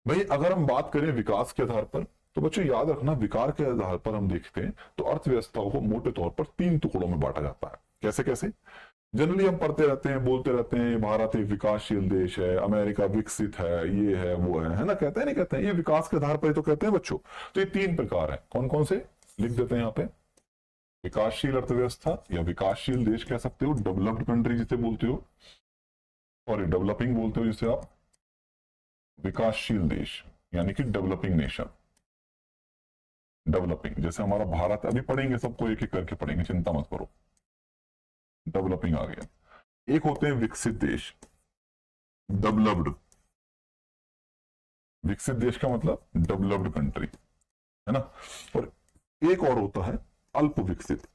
भाई अगर हम बात करें विकास के आधार पर, तो बच्चों याद रखना, विकास के आधार पर हम देखते हैं तो अर्थव्यवस्थाओं को मोटे तौर पर तीन टुकड़ों में बांटा जाता है। कैसे कैसे? जनरली हम पढ़ते रहते हैं, बोलते रहते हैं, भारत एक विकासशील देश है, अमेरिका विकसित है, ये है वो है ना, कहते हैं नहीं कहते हैं, ये विकास के आधार पर ही तो कहते हैं बच्चों। तो ये तीन प्रकार है, कौन कौन से लिख देते हैं यहाँ पे। विकासशील अर्थव्यवस्था या विकासशील देश कह सकते हो, डेवलप्ड कंट्री जिसे बोलते हो, और डेवलपिंग बोलते हो जिसे आप, विकासशील देश यानी कि डेवलपिंग नेशन। डेवलपिंग जैसे हमारा भारत, अभी पढ़ेंगे सबको एक एक करके पढ़ेंगे, चिंता मत करो। डेवलपिंग आ गया। एक होते हैं विकसित देश, डेवलप्ड। विकसित देश का मतलब डेवलप्ड कंट्री, है ना। और एक और होता है अल्प विकसित,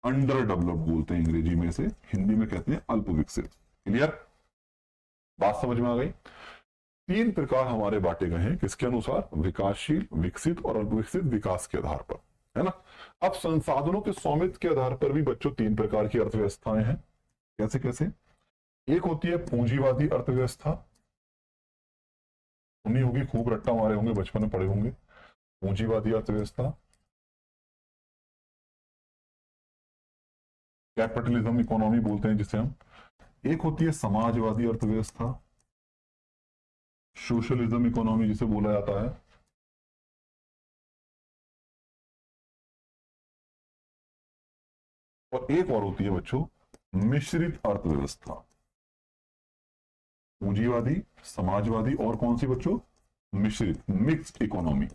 अंडर डेवलप्ड बोलते हैं अंग्रेजी में, से हिंदी में कहते हैं अल्प विकसित। क्लियर, बात समझ में आ गई। तीन प्रकार हमारे बांटे गए हैं, किसके अनुसार? विकासशील, विकसित और अल्प विकसित विकास के आधार पर, है ना। अब संसाधनों के स्वामित्व के आधार पर भी बच्चों तीन प्रकार की अर्थव्यवस्थाएं हैं। कैसे कैसे? एक होती है पूंजीवादी अर्थव्यवस्था, सुनी होगी, खूब रट्टा मारे होंगे, बचपन में पढ़े होंगे। पूंजीवादी अर्थव्यवस्था, कैपिटलिज्म इकोनॉमी बोलते हैं जिसे हम। एक होती है समाजवादी अर्थव्यवस्था, सोशलिज्म इकोनॉमी जिसे बोला जाता है। और एक और होती है बच्चों मिश्रित अर्थव्यवस्था, पूंजीवादी, समाजवादी और कौन सी बच्चों? मिश्रित, मिक्स्ड इकोनॉमी।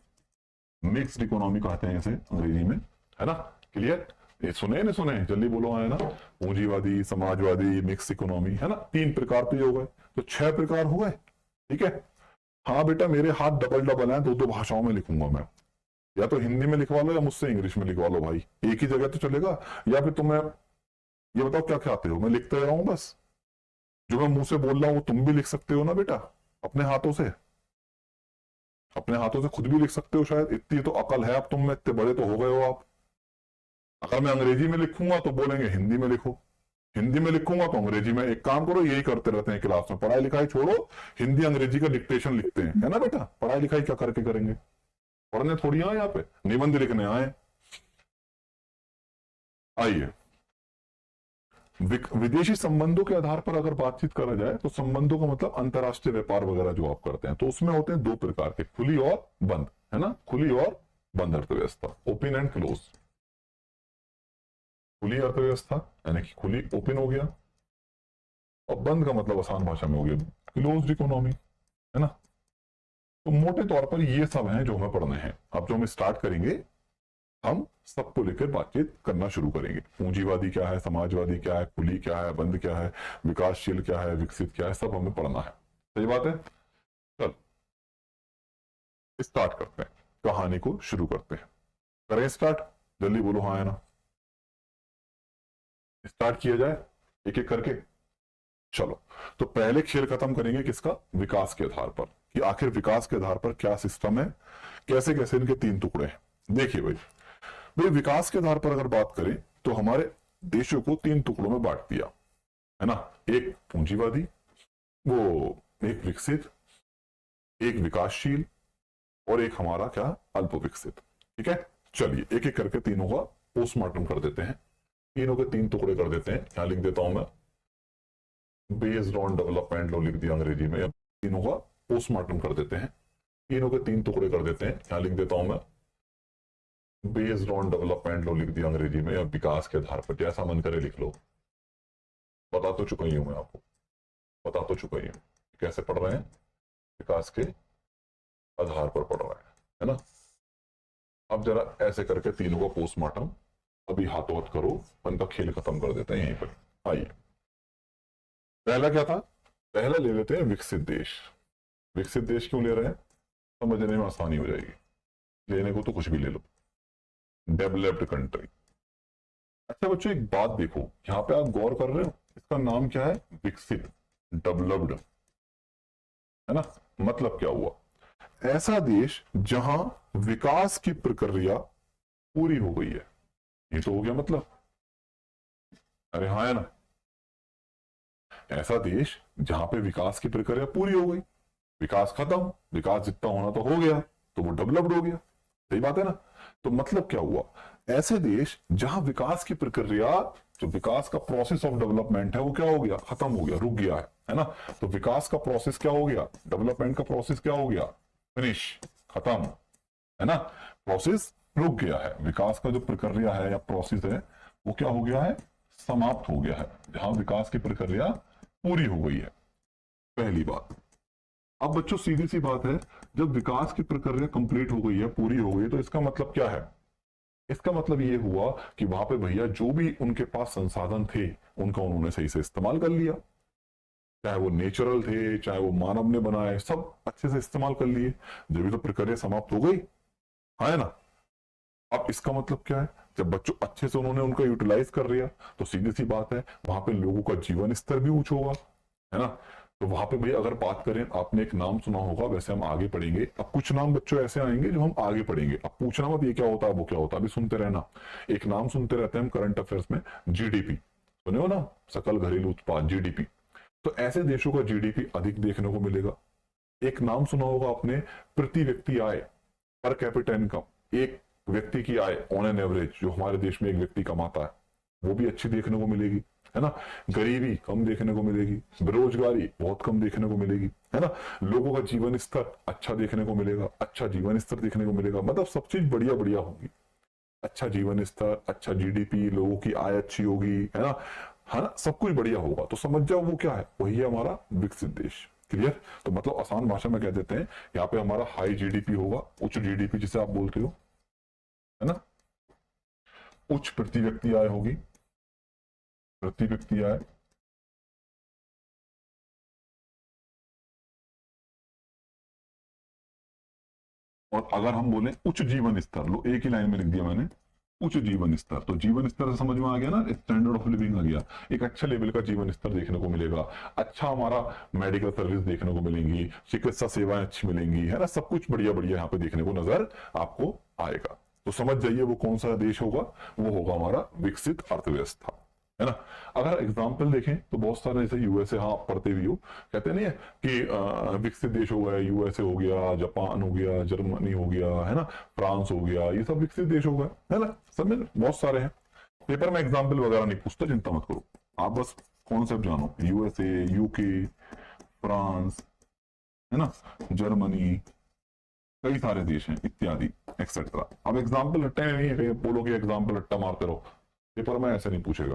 मिक्स्ड इकोनॉमी कहते हैं इसे अंग्रेजी में, है ना। क्लियर, ये सुने नहीं सुने, जल्दी बोलो, है ना। पूंजीवादी, समाजवादी, मिक्स इकोनॉमी, है ना। तीन प्रकार पे हो गए, तो छह प्रकार हो गए। ठीक है। हाँ बेटा, मेरे हाथ डबल डबल हैं, दो दो भाषाओं में लिखूंगा मैं, या तो हिंदी में लिखवा लो या मुझसे इंग्लिश में लिखवा लो भाई, एक ही जगह तो चलेगा। या फिर तुम्हें ये बताओ क्या चाहते हो, मैं लिखते रहा हूं बस? जो मैं मुंह से बोल रहा हूं वो तुम भी लिख सकते हो ना बेटा, अपने हाथों से। अपने हाथों से खुद भी लिख सकते हो शायद, इतनी तो अकल है अब तुम में, इतने बड़े तो हो गए हो आप। अगर मैं अंग्रेजी में लिखूंगा तो बोलेंगे हिंदी में लिखो, हिंदी में लिखूंगा तो अंग्रेजी में। एक काम करो, यही करते रहते हैं क्लास में, पढ़ाई लिखाई छोड़ो, हिंदी अंग्रेजी का डिक्टेशन लिखते हैं, है ना बेटा। पढ़ाई लिखाई क्या करके करेंगे? पढ़ने थोड़ी आए यहाँ पे, निबंध लिखने आए। आइए, विदेशी संबंधों के आधार पर अगर बातचीत करा जाए तो संबंधों का मतलब अंतरराष्ट्रीय व्यापार वगैरह जो आप करते हैं, तो उसमें होते हैं दो प्रकार के, खुली और बंद, है ना। खुली और बंद अर्थव्यवस्था, ओपन एंड क्लोज। खुली अर्थव्यवस्था यानी कि खुली, ओपन हो गया, और बंद का मतलब आसान भाषा में हो गया क्लोज्ड इकोनॉमी, है ना। तो मोटे तौर पर ये सब हैं जो हमें पढ़ने हैं। अब जो हम स्टार्ट करेंगे, हम सबको लेकर बातचीत करना शुरू करेंगे। पूंजीवादी क्या है, समाजवादी क्या है, खुली क्या है, बंद क्या है, विकासशील क्या है, विकसित क्या है, सब हमें पढ़ना है। सही बात है। चल स्टार्ट करते हैं, कहानी को शुरू करते हैं। करें स्टार्ट, जल्दी बोलो हाँ है ना। स्टार्ट किया जाए एक एक करके। चलो, तो पहले खेल खत्म करेंगे किसका? विकास के आधार पर, कि आखिर विकास के आधार पर क्या सिस्टम है, कैसे कैसे इनके तीन टुकड़े हैं। देखिए भाई, विकास के आधार पर अगर बात करें तो हमारे देशों को तीन टुकड़ों में बांट दिया, है ना। एक पूंजीवादी, वो एक विकसित, एक विकासशील, और एक हमारा क्या? अल्प विकसित। ठीक है। चलिए एक एक करके तीनों का पोस्टमार्टम कर देते हैं, तीनों के तीन टुकड़े कर देते हैं। यहां लिख देता हूं मैं, बेस्ड ऑन डेवलपमेंट लॉ लिख दिया अंग्रेजी में। तीनों का पोस्टमार्टम कर देते हैं, तीनों के तीन टुकड़े कर देते हैं। यहां लिख देता हूं मैं, बेस्ड ऑन डेवलपमेंट लॉ लिख दिया अंग्रेजी में, या विकास के आधार पर, जैसा मन करे लिख लो। बता तो चुका ही हूं मैं आपको, बता तो चुका ही हूं कैसे पढ़ रहे हैं, विकास के आधार पर पढ़ रहे हैं, है ना। अब जरा ऐसे करके तीनों का पोस्टमार्टम अभी हाथों हाथ करो, उनका खेल खत्म कर देते हैं यहीं पर। आइए, पहला क्या था? पहला ले लेते हैं विकसित देश। विकसित देश क्यों ले रहे हैं? समझने में आसानी हो जाएगी, लेने को तो कुछ भी ले लो। Developed country. अच्छा बच्चों, एक बात देखो, यहां पे आप गौर कर रहे हो, इसका नाम क्या है? विकसित, डेवलप्ड, है ना। मतलब क्या हुआ? ऐसा देश जहां विकास की प्रक्रिया पूरी हो गई है, ये तो हो गया मतलब। अरे हाँ है ना। ऐसा देश जहां पे विकास की प्रक्रिया पूरी हो गई, विकास खत्म, विकास जितना होना तो हो गया, तो वो डेवलप्ड हो गया। सही बात है ना। तो मतलब क्या हुआ? ऐसे देश जहां विकास की प्रक्रिया, जो विकास का प्रोसेस ऑफ डेवलपमेंट है, वो क्या हो गया? खत्म हो गया, रुक गया है ना। तो विकास का प्रोसेस क्या हो गया? डेवलपमेंट का प्रोसेस क्या हो गया? फिनिश, खत्म, है ना। प्रोसेस रुक गया है, विकास का जो प्रक्रिया है या प्रोसेस है वो क्या हो गया है? समाप्त हो गया है, जहां विकास की प्रक्रिया पूरी हो गई है। पहली बात। अब बच्चों सीधी सी बात है, जब विकास की प्रक्रिया कंप्लीट हो गई है, पूरी हो गई, तो इसका मतलब क्या है? इसका मतलब ये हुआ कि वहां पे भैया जो भी उनके पास संसाधन थे उनका उन्होंने सही से इस्तेमाल कर लिया, चाहे वो नेचुरल थे चाहे वो मानव ने बनाए, सब अच्छे से इस्तेमाल कर लिए, जब भी तो प्रक्रिया समाप्त हो गई, है ना। अब इसका मतलब क्या है? जब बच्चों अच्छे से उन्होंने उनका यूटिलाइज कर लिया, तो सीधी सी बात है वहां पे लोगों का जीवन स्तर भी ऊंचा होगा, है ना। तो वहां पे भैया अगर बात करें, आपने एक नाम सुना होगा, वैसे हम आगे पढ़ेंगे, अब कुछ नाम बच्चों ऐसे आएंगे जो हम आगे पढ़ेंगे, अब पूछना मत ये क्या होता है वो क्या होता है, अभी सुनते रहना। एक नाम सुनते रहते हैं हम करंट अफेयर्स में, जीडीपी सुने हो ना, सकल घरेलू उत्पाद, जीडीपी। तो ऐसे देशों का जीडीपी अधिक देखने को मिलेगा। एक नाम सुना होगा आपने, प्रति व्यक्ति आय, पर कैपिटा इनकम, एक व्यक्ति की आय ऑन एन एवरेज जो हमारे देश में एक व्यक्ति कमाता है, वो भी अच्छी देखने को मिलेगी, है ना। गरीबी कम देखने को मिलेगी, बेरोजगारी बहुत कम देखने को मिलेगी, है ना। लोगों का जीवन स्तर अच्छा देखने को मिलेगा, अच्छा जीवन स्तर देखने को मिलेगा, मतलब सब चीज बढ़िया बढ़िया होगी। अच्छा जीवन स्तर, अच्छा जीडीपी, लोगों की आय अच्छी होगी, है ना, सब कुछ बढ़िया होगा। तो समझ जाओ वो क्या है, वही है हमारा विकसित देश। क्लियर? तो मतलब आसान भाषा में कह देते हैं, यहाँ पे हमारा हाई जीडीपी होगा, उच्च जीडीपी जिसे आप बोलते हो, है ना। उच्च प्रति व्यक्ति आय होगी, प्रति व्यक्ति आय, और अगर हम बोले उच्च जीवन स्तर, लो एक ही लाइन में लिख दिया मैंने, उच्च जीवन स्तर। तो जीवन स्तर से समझ में आ गया ना, स्टैंडर्ड ऑफ लिविंग आ गया, एक अच्छा लेवल का जीवन स्तर देखने को मिलेगा, अच्छा हमारा मेडिकल सर्विस देखने को मिलेंगी, चिकित्सा सेवाएं अच्छी मिलेंगी, है ना, सब कुछ बढ़िया बढ़िया यहाँ पे देखने को नजर आपको आएगा। तो समझ जाइए वो कौन सा देश होगा, वो होगा हमारा विकसित अर्थव्यवस्था, है ना। अगर एग्जाम्पल देखें तो बहुत सारे, जैसे यूएसए, हाँ पढ़ते भी हो, कहते नहीं है कि विकसित देश हो गए, यूएसए हो गया, जापान हो गया, जर्मनी हो गया, है ना, फ्रांस हो गया, ये सब विकसित देश हो गए, है ना। सब में बहुत सारे हैं। पेपर में एग्जाम्पल वगैरह नहीं पूछता, चिंता मत करो, आप बस कॉन्सेप्ट जानो, यूएसए, यूके, फ्रांस, है ना, जर्मनी, कई सारे देश हैं इत्यादि एक्सेट्रा। अब एग्जाम्पल रट्टे नहीं है, बोलोगे एग्जाम्पल रट्टा मारते रहो, पेपर में ऐसे नहीं पूछेगा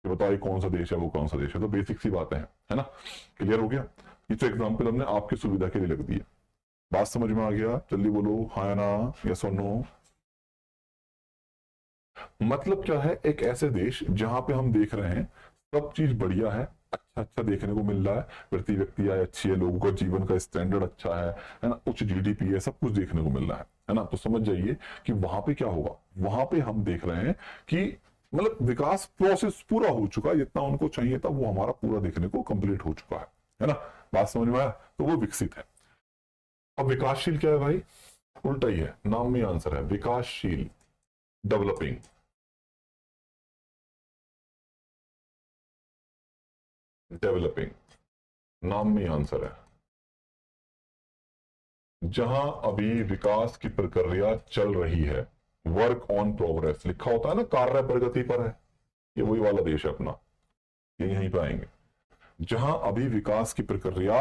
कि बताइए कौन सा देश है, वो कौन सा देश है, तो बेसिक सी बातें हैं, है ना। क्लियर हो गया? ये तो एग्जाम्पल हमने आपकी सुविधा के लिए लग दिया। बात समझ में आ गया? जल्दी बोलो हाँ या ना, यस और नो। मतलब क्या है, एक ऐसे देश जहां पे हम देख रहे हैं सब चीज बढ़िया है, अच्छा अच्छा देखने को मिल रहा है, प्रति व्यक्ति आय अच्छी है, लोगों का जीवन का स्टैंडर्ड अच्छा है ना, उच्च जीडीपी है, सब कुछ देखने को मिल रहा है ना। तो समझ जाइए कि वहां पे क्या होगा, वहां पे हम देख रहे हैं कि मतलब विकास प्रोसेस पूरा हो चुका है, जितना उनको चाहिए था वो हमारा पूरा देखने को कंप्लीट हो चुका है ना। बात समझ में आया? तो वो विकसित है। अब विकासशील क्या है भाई? उल्टा ही है, नाम में आंसर है विकासशील, डेवलपिंग। डेवलपिंग नाम में आंसर है। जहां अभी विकास की प्रक्रिया चल रही है, वर्क ऑन प्रोग्रेस लिखा होता है ना, कार्य प्रगति पर है, ये वही वाला देश है अपना, ये यहीं पे आएंगे। जहां अभी विकास की प्रक्रिया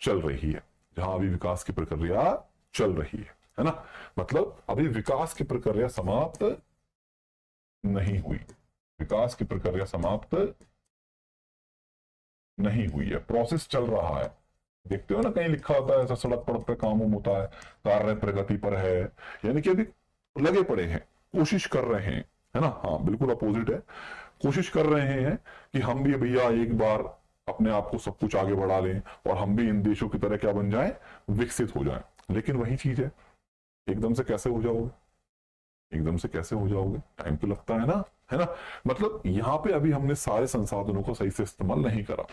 चल रही है, जहां अभी विकास की प्रक्रिया चल रही है ना, मतलब अभी विकास की प्रक्रिया समाप्त नहीं हुई, विकास की प्रक्रिया समाप्त नहीं हुई है, प्रोसेस चल रहा है। देखते हो ना कहीं लिखा होता है ऐसा, सड़क पर पे काम होता है, कार्य प्रगति पर है, यानी कि अभी लगे पड़े हैं, कोशिश कर रहे हैं, है ना। हाँ बिल्कुल अपोजिट है, कोशिश कर रहे हैं कि हम भी भैया एक बार अपने आप को सब कुछ आगे बढ़ा लें और हम भी इन देशों की तरह क्या बन जाएं, विकसित हो जाएं। लेकिन वही चीज है, एकदम से कैसे हो जाओगे, एकदम से कैसे हो जाओगे, टाइम तो लगता है ना। मतलब यहाँ पे अभी हमने सारे संसाधनों को सही से इस्तेमाल नहीं करा,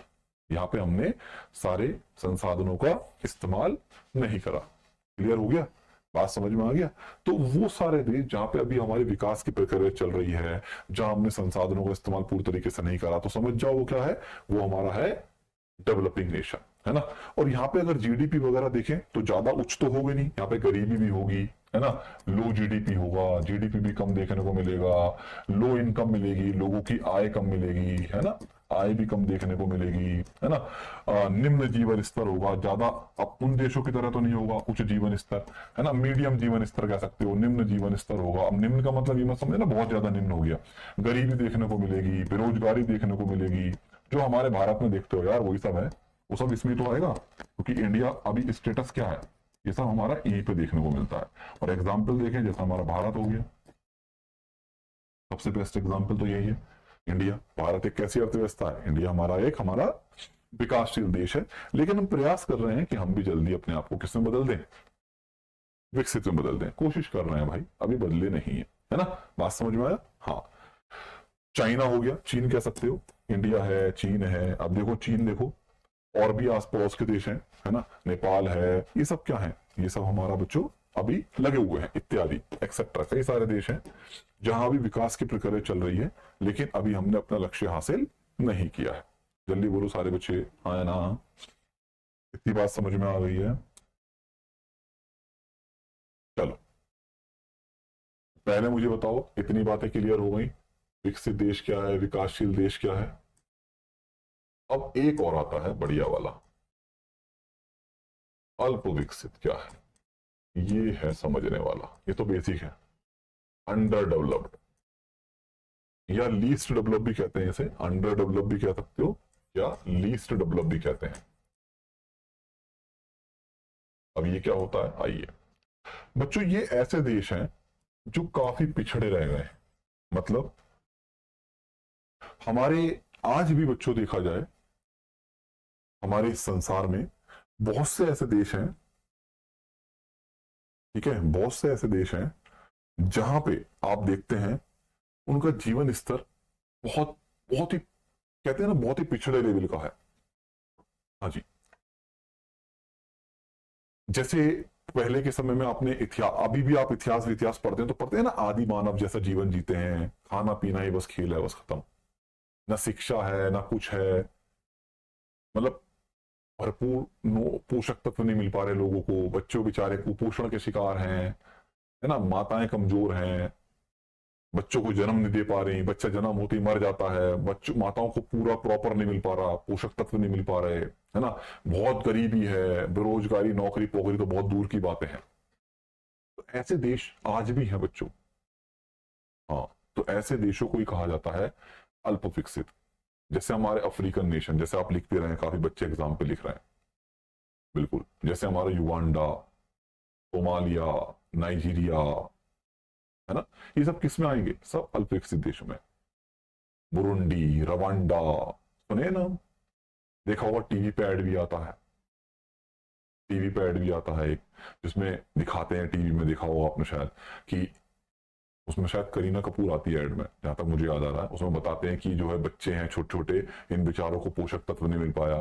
यहाँ पे हमने सारे संसाधनों का इस्तेमाल नहीं करा। क्लियर हो गया? बात समझ में आ गया? तो वो सारे देश जहां पे अभी हमारी विकास की प्रक्रिया चल रही है, जहां हमने संसाधनों का इस्तेमाल पूरी तरीके से नहीं करा, तो समझ जाओ वो क्या है, वो हमारा है डेवलपिंग नेशन, है ना। और यहाँ पे अगर जीडीपी वगैरह देखें तो ज्यादा उच्च तो होगी नहीं, यहाँ पे गरीबी भी होगी, है ना, लो जीडीपी होगा, जीडीपी भी कम देखने को मिलेगा, लो इनकम मिलेगी, लोगों की आय कम मिलेगी, है ना, आय भी कम देखने को मिलेगी, है ना। निम्न जीवन स्तर होगा ज्यादा, अब उन देशों की तरह तो नहीं होगा उच्च जीवन स्तर, है ना, मीडियम जीवन स्तर कह सकते हो, निम्न जीवन स्तर होगा। अब निम्न का मतलब ये मत समझे ना बहुत ज्यादा निम्न हो गया, गरीबी देखने को मिलेगी, बेरोजगारी देखने को मिलेगी, जो हमारे भारत में देखते हो यार वही सब है, वो सब इसमें तो आएगा, क्योंकि क्योंकि इंडिया अभी स्टेटस क्या है, ये सब हमारा ई पे देखने को मिलता है। और एग्जाम्पल देखें, जैसा हमारा भारत हो गया, सबसे बेस्ट एग्जाम्पल तो यही है इंडिया। भारत एक कैसी अर्थव्यवस्था है, इंडिया हमारा विकासशील देश है, लेकिन हम प्रयास कर रहे हैं कि हम भी जल्दी अपने आप को किसमें बदल दें, विकसित में बदल दें, कोशिश कर रहे हैं भाई, अभी बदले नहीं है ना। बात समझ में आया? हाँ। चाइना हो गया, चीन कह सकते हो, इंडिया है, चीन है। अब देखो चीन देखो, और भी आस पड़ोस के देश हैं, है ना, नेपाल है, ये सब क्या है, ये सब हमारा बच्चों अभी लगे हुए हैं, इत्यादि एक्सेट्रा कई सारे देश हैं जहां अभी विकास की प्रक्रिया चल रही है, लेकिन अभी हमने अपना लक्ष्य हासिल नहीं किया है। जल्दी बोलो सारे बच्चे, हाँ या ना? इतनी बात समझ में आ गई है? चलो पहले मुझे बताओ, इतनी बातें क्लियर हो गई, विकसित देश क्या है, विकासशील देश क्या है। अब एक और आता है बढ़िया वाला, अल्प विकसित क्या है। ये है समझने वाला, ये तो बेसिक है। अंडर डेवलप्ड या लीस्ट डेवलप भी कहते हैं इसे, अंडर डेवलप भी कह सकते हो या लीस्ट डेवलप भी कहते हैं। अब ये क्या होता है, आइए बच्चों, ये ऐसे देश हैं जो काफी पिछड़े रह गए हैं। मतलब हमारे आज भी बच्चों देखा जाए, हमारे इस संसार में बहुत से ऐसे देश हैं, ठीक है, बहुत से ऐसे देश हैं जहां पे आप देखते हैं उनका जीवन स्तर बहुत बहुत ही, कहते हैं ना, बहुत ही पिछड़े लेवल का है। हाँ जी, जैसे पहले के समय में आपने इतिहास, अभी भी आप इतिहास पढ़ते हैं तो पढ़ते हैं ना, आदि मानव जैसा जीवन जीते हैं, खाना पीना ही बस खेल है, बस खत्म, ना शिक्षा है ना कुछ है, मतलब भरपूर पोषक तत्व नहीं मिल पा रहे लोगों को, बच्चों बेचारे कुपोषण के शिकार हैं, है ना, माताएं कमजोर हैं, बच्चों को जन्म नहीं दे पा रही, बच्चा जन्म होते ही मर जाता है, बच्चों माताओं को पूरा प्रॉपर नहीं मिल पा रहा, पोषक तत्व नहीं मिल पा रहे, है ना, बहुत गरीबी है, बेरोजगारी, नौकरी पोखरी तो बहुत दूर की बातें हैं। तो ऐसे देश आज भी हैं बच्चों। हाँ, तो ऐसे देशों को ही कहा जाता है अल्प विकसित। जैसे हमारे अफ्रीकन नेशन, जैसे आप लिखते रहे, काफी बच्चे एग्जाम पे लिख रहे हैं, बिल्कुल, जैसे हमारा युगांडा, सोमालिया, नाइजीरिया, है ना, ये सब किस में आएंगे, सब अल्प विकसित देशों में। बुरुंडी, रवांडा, सुने ना, देखा होगा टीवी पे ऐड भी आता है, टीवी पे ऐड भी आता है एक, जिसमें दिखाते हैं, टीवी में देखा होगा आपने शायद, कि उसमें शायद करीना कपूर आती है ऐड में, जहां तक मुझे याद आ रहा है, उसमें बताते हैं कि जो है बच्चे हैं छोटे छोटे, इन बेचारों को पोषक तत्व नहीं मिल पाया,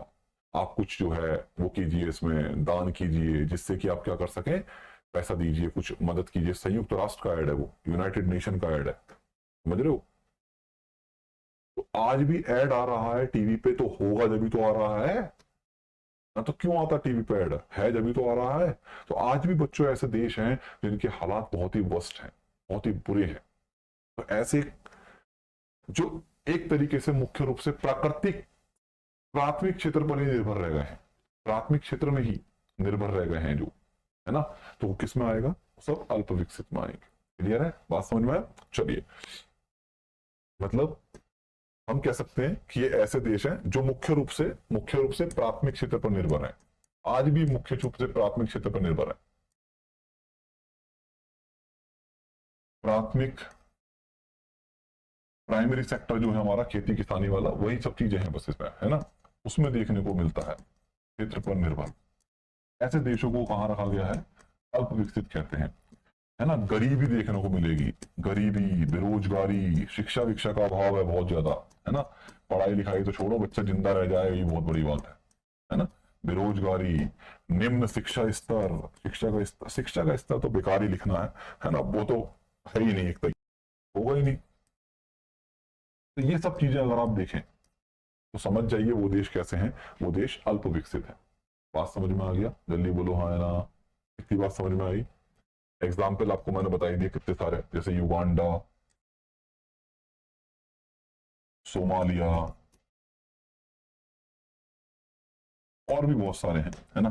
आप कुछ जो है वो कीजिए, इसमें दान कीजिए, जिससे कि आप क्या कर सकें, पैसा दीजिए, कुछ मदद कीजिए। संयुक्त राष्ट्र का ऐड है वो, यूनाइटेड नेशन का ऐड है, समझ रहे हो। तो आज भी ऐड आ रहा है टीवी पे, तो होगा जब भी तो आ रहा है ना, तो क्यों आता टीवी पे ऐड है जब भी तो आ रहा है। तो आज भी बच्चों ऐसे देश हैं जिनके हालात बहुत ही वर्स्ट हैं, बहुत ही बुरे हैं। तो ऐसे जो एक तरीके से मुख्य रूप से प्राकृतिक प्राथमिक क्षेत्र पर ही निर्भर रह गए हैं, प्राथमिक क्षेत्र में ही निर्भर रह गए हैं जो, है ना, तो वो किस में आएगा, सब अल्प विकसित में आएंगे। क्लियर है, बात समझ में आया? चलिए, मतलब हम कह सकते हैं कि ये ऐसे देश हैं जो मुख्य रूप से प्राथमिक क्षेत्र पर निर्भर है, आज भी मुख्य रूप से प्राथमिक क्षेत्र पर निर्भर है। प्राथमिक प्राइमरी सेक्टर जो है हमारा खेती किसानी वाला, वही सब चीजें हैं बस इसमें, है ना, उसमें देखने को मिलता है क्षेत्र पर निर्भर। ऐसे देशों को कहां रखा गया है, अल्प विकसित कहते हैं, है ना। गरीबी देखने को मिलेगी, गरीबी, बेरोजगारी, शिक्षा विक्षा का अभाव है बहुत ज्यादा, है ना, पढ़ाई लिखाई तो छोड़ो, बच्चा जिंदा रह जाए ये बहुत बड़ी बात है ना। बेरोजगारी, निम्न शिक्षा स्तर, शिक्षा का स्तर तो बेकार ही लिखना है ना, वो तो है ही नहीं, एक तरीके होगा ही नहीं। तो ये सब चीजें अगर आप देखें तो समझ जाइए वो देश कैसे हैं, वो देश अल्प विकसित है। बात समझ में आ गया? जल्दी बोलो हाँ या ना। इतनी बात समझ में आई? एग्जाम्पल आपको मैंने बताई दिए कितने सारे, जैसे युगांडा, सोमालिया, और भी बहुत सारे हैं, है ना।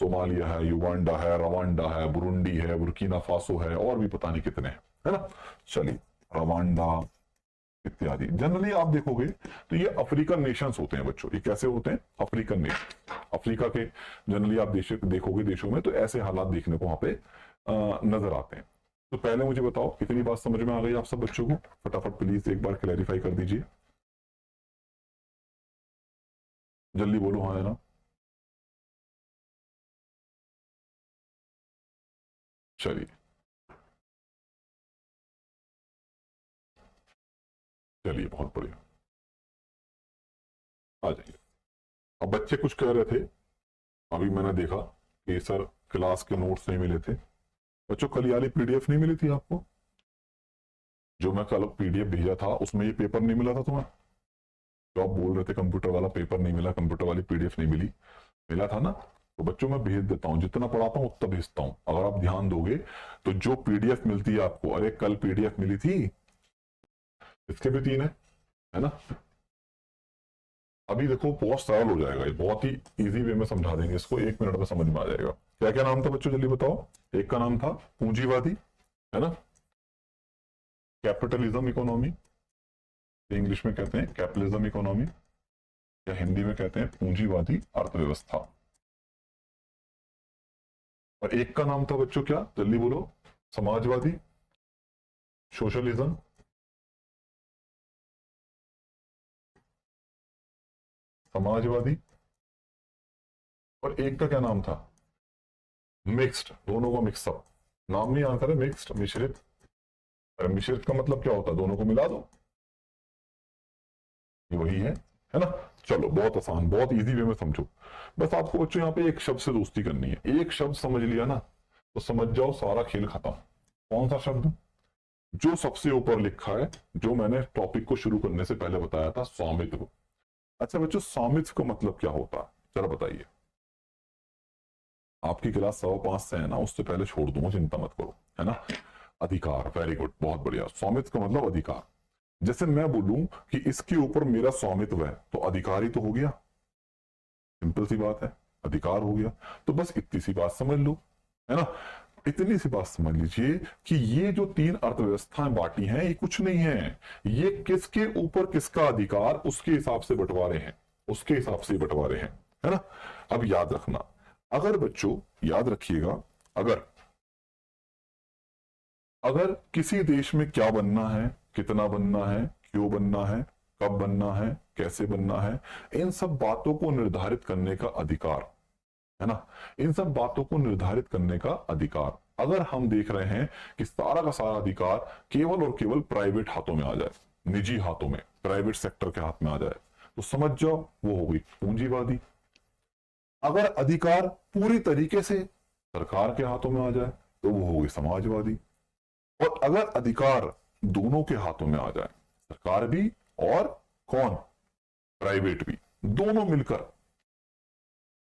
सोमालिया है, युगांडा है, रवांडा है, बुरुंडी है, बुर्किना फासो है, और भी पता नहीं कितने हैं, है ना। चलिए, रवांडा, इत्यादि। जनरली आप देखोगे तो ये अफ्रीकन नेशंस होते हैं बच्चों। ये कैसे होते हैं? African nation. अफ्रीका के जनरली आप देखोगे देशों में तो ऐसे हालात देखने को वहां पे नजर आते हैं। तो पहले मुझे बताओ, कितनी बात समझ में आ गई आप सब बच्चों को? फटाफट प्लीज एक बार क्लैरिफाई कर दीजिए, जल्दी बोलो हाँ या ना। चलिए, चलिए बहुत बढ़िया, आ जाइए। अब बच्चे कुछ कह रहे थे, अभी मैंने देखा कि सर क्लास के नोट्स नहीं मिले थे। बच्चों कल वाली पीडीएफ नहीं मिली थी आपको? जो मैं कल पीडीएफ भेजा था उसमें ये पेपर नहीं मिला था तुम्हें? जो आप बोल रहे थे कंप्यूटर वाला पेपर नहीं मिला, कंप्यूटर वाली पीडीएफ नहीं मिली, मिला था ना? तो बच्चों मैं भेज देता हूँ, जितना पढ़ाता हूँ उतना भेजता हूँ। अगर आप ध्यान दोगे तो जो पीडीएफ मिलती है आपको, अरे कल पीडीएफ मिली थी, इसके भी 3 है ना? अभी देखो बहुत सरल हो जाएगा, ये बहुत ही इजी वे में समझा देंगे इसको, 1 मिनट में समझ में आ जाएगा। क्या क्या नाम था बच्चों जल्दी बताओ? एक का नाम था पूंजीवादी, है ना? कैपिटलिज्म इकोनॉमी, इंग्लिश में कहते हैं कैपिटलिज्म इकोनॉमी, या हिंदी में कहते हैं पूंजीवादी अर्थव्यवस्था। और एक का नाम था बच्चों क्या, जल्दी बोलो? समाजवादी, सोशलिज्म, समाजवादी। और एक का क्या नाम था? मिक्स्ड, दोनों का मिक्सअप। नाम नहीं आंसर है, मिक्स्ड, मिश्रित। अरे मिश्रित का मतलब क्या होता है? दोनों को मिला दो, ये वही है ना? चलो बहुत आसान, बहुत इजी वे में समझो। बस आपको बच्चों यहाँ पे एक शब्द से दोस्ती करनी है। एक शब्द समझ लिया ना तो समझ जाओ सारा खेल खत्म। कौन सा शब्द? जो सबसे ऊपर लिखा है, जो मैंने टॉपिक को शुरू करने से पहले बताया था, स्वामित्व। अच्छा बच्चों, स्वामित्व का मतलब क्या होता है जरा बताइए? आपकी क्लास 5:15 से है ना, उससे पहले छोड़ दूंगा, चिंता मत करो, है ना? अधिकार, वेरी गुड, बहुत बढ़िया। स्वामित्व का मतलब अधिकार। जैसे मैं बोलूं कि इसके ऊपर मेरा स्वामित्व है तो अधिकार ही तो हो गया, सिंपल सी बात है, अधिकार हो गया। तो बस इतनी सी बात समझ लो, है ना? इतनी सी बात समझ लीजिए कि ये जो 3 अर्थव्यवस्थाएं बांटी हैं ये कुछ नहीं है, ये किसके ऊपर किसका अधिकार उसके हिसाब से बंटवारे हैं, उसके हिसाब से बंटवारे हैं, है ना? अब याद रखना, अगर बच्चों याद रखिएगा, अगर अगर किसी देश में क्या बनना है, कितना बनना है, क्यों बनना है, कब बनना है, कैसे बनना है, इन सब बातों को निर्धारित करने का अधिकार, है ना? इन सब बातों को निर्धारित करने का अधिकार अगर हम देख रहे हैं कि सारा का सारा अधिकार केवल और केवल प्राइवेट हाथों में आ जाए, निजी हाथों में, प्राइवेट सेक्टर के हाथ में आ जाए, तो समझ जाओ वो हो गई पूंजीवादी। अगर अधिकार पूरी तरीके से सरकार के हाथों में आ जाए तो वो हो गई समाजवादी। और अगर अधिकार दोनों के हाथों में आ जाए, सरकार भी और कौन, प्राइवेट भी, दोनों मिलकर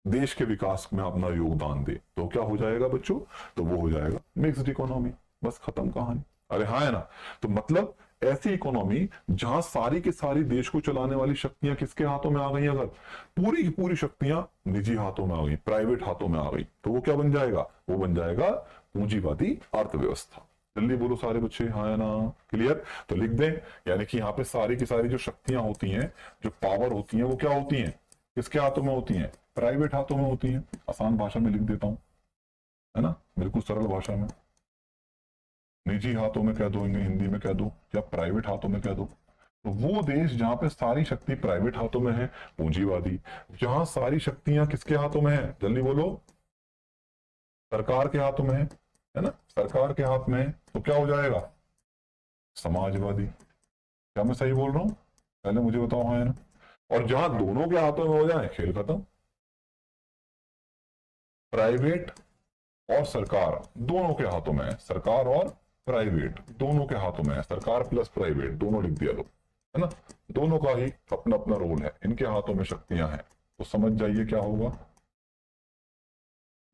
देश के विकास में अपना योगदान दे, तो क्या हो जाएगा बच्चों? तो वो हो जाएगा मिक्स्ड इकोनॉमी। बस खत्म कहानी। अरे हाँ है ना? तो मतलब ऐसी इकोनॉमी जहां सारी की सारी देश को चलाने वाली शक्तियां किसके हाथों में आ गई, अगर पूरी की पूरी शक्तियां निजी हाथों में आ गई, प्राइवेट हाथों में आ गई, तो वो क्या बन जाएगा? वो बन जाएगा पूंजीवादी अर्थव्यवस्था। जल्दी बोलो सारे बच्चे हाँ या ना। क्लियर? तो लिख दें, यानी कि यहाँ पे सारी की सारी जो शक्तियां होती हैं, जो पावर होती हैं, वो क्या होती हैं? किसके हाथों में होती हैं? प्राइवेट हाथों में होती हैं। आसान भाषा में लिख देता हूं, है ना, बिल्कुल सरल भाषा में। निजी हाथों में कह दो, हिंदी में कह दो, या प्राइवेट हाथों में कह दो। तो वो देश जहां पे सारी शक्ति प्राइवेट हाथों में है, पूंजीवादी। जहां सारी शक्तियां किसके हाथों में है, जल्दी बोलो? सरकार के हाथों में है ना? सरकार के हाथ में है तो क्या हो जाएगा? समाजवादी। क्या मैं सही बोल रहा हूं? पहले मुझे बताओ हाँ है ना? और जहां दोनों के हाथों में हो जाए, खेल खत्म। प्राइवेट और सरकार दोनों के हाथों में है, सरकार और प्राइवेट दोनों के हाथों में है, सरकार प्लस प्राइवेट दोनों लिख दिया लो, है ना? दोनों का ही अपना अपना रोल है, इनके हाथों में शक्तियां हैं। तो समझ जाइए क्या होगा?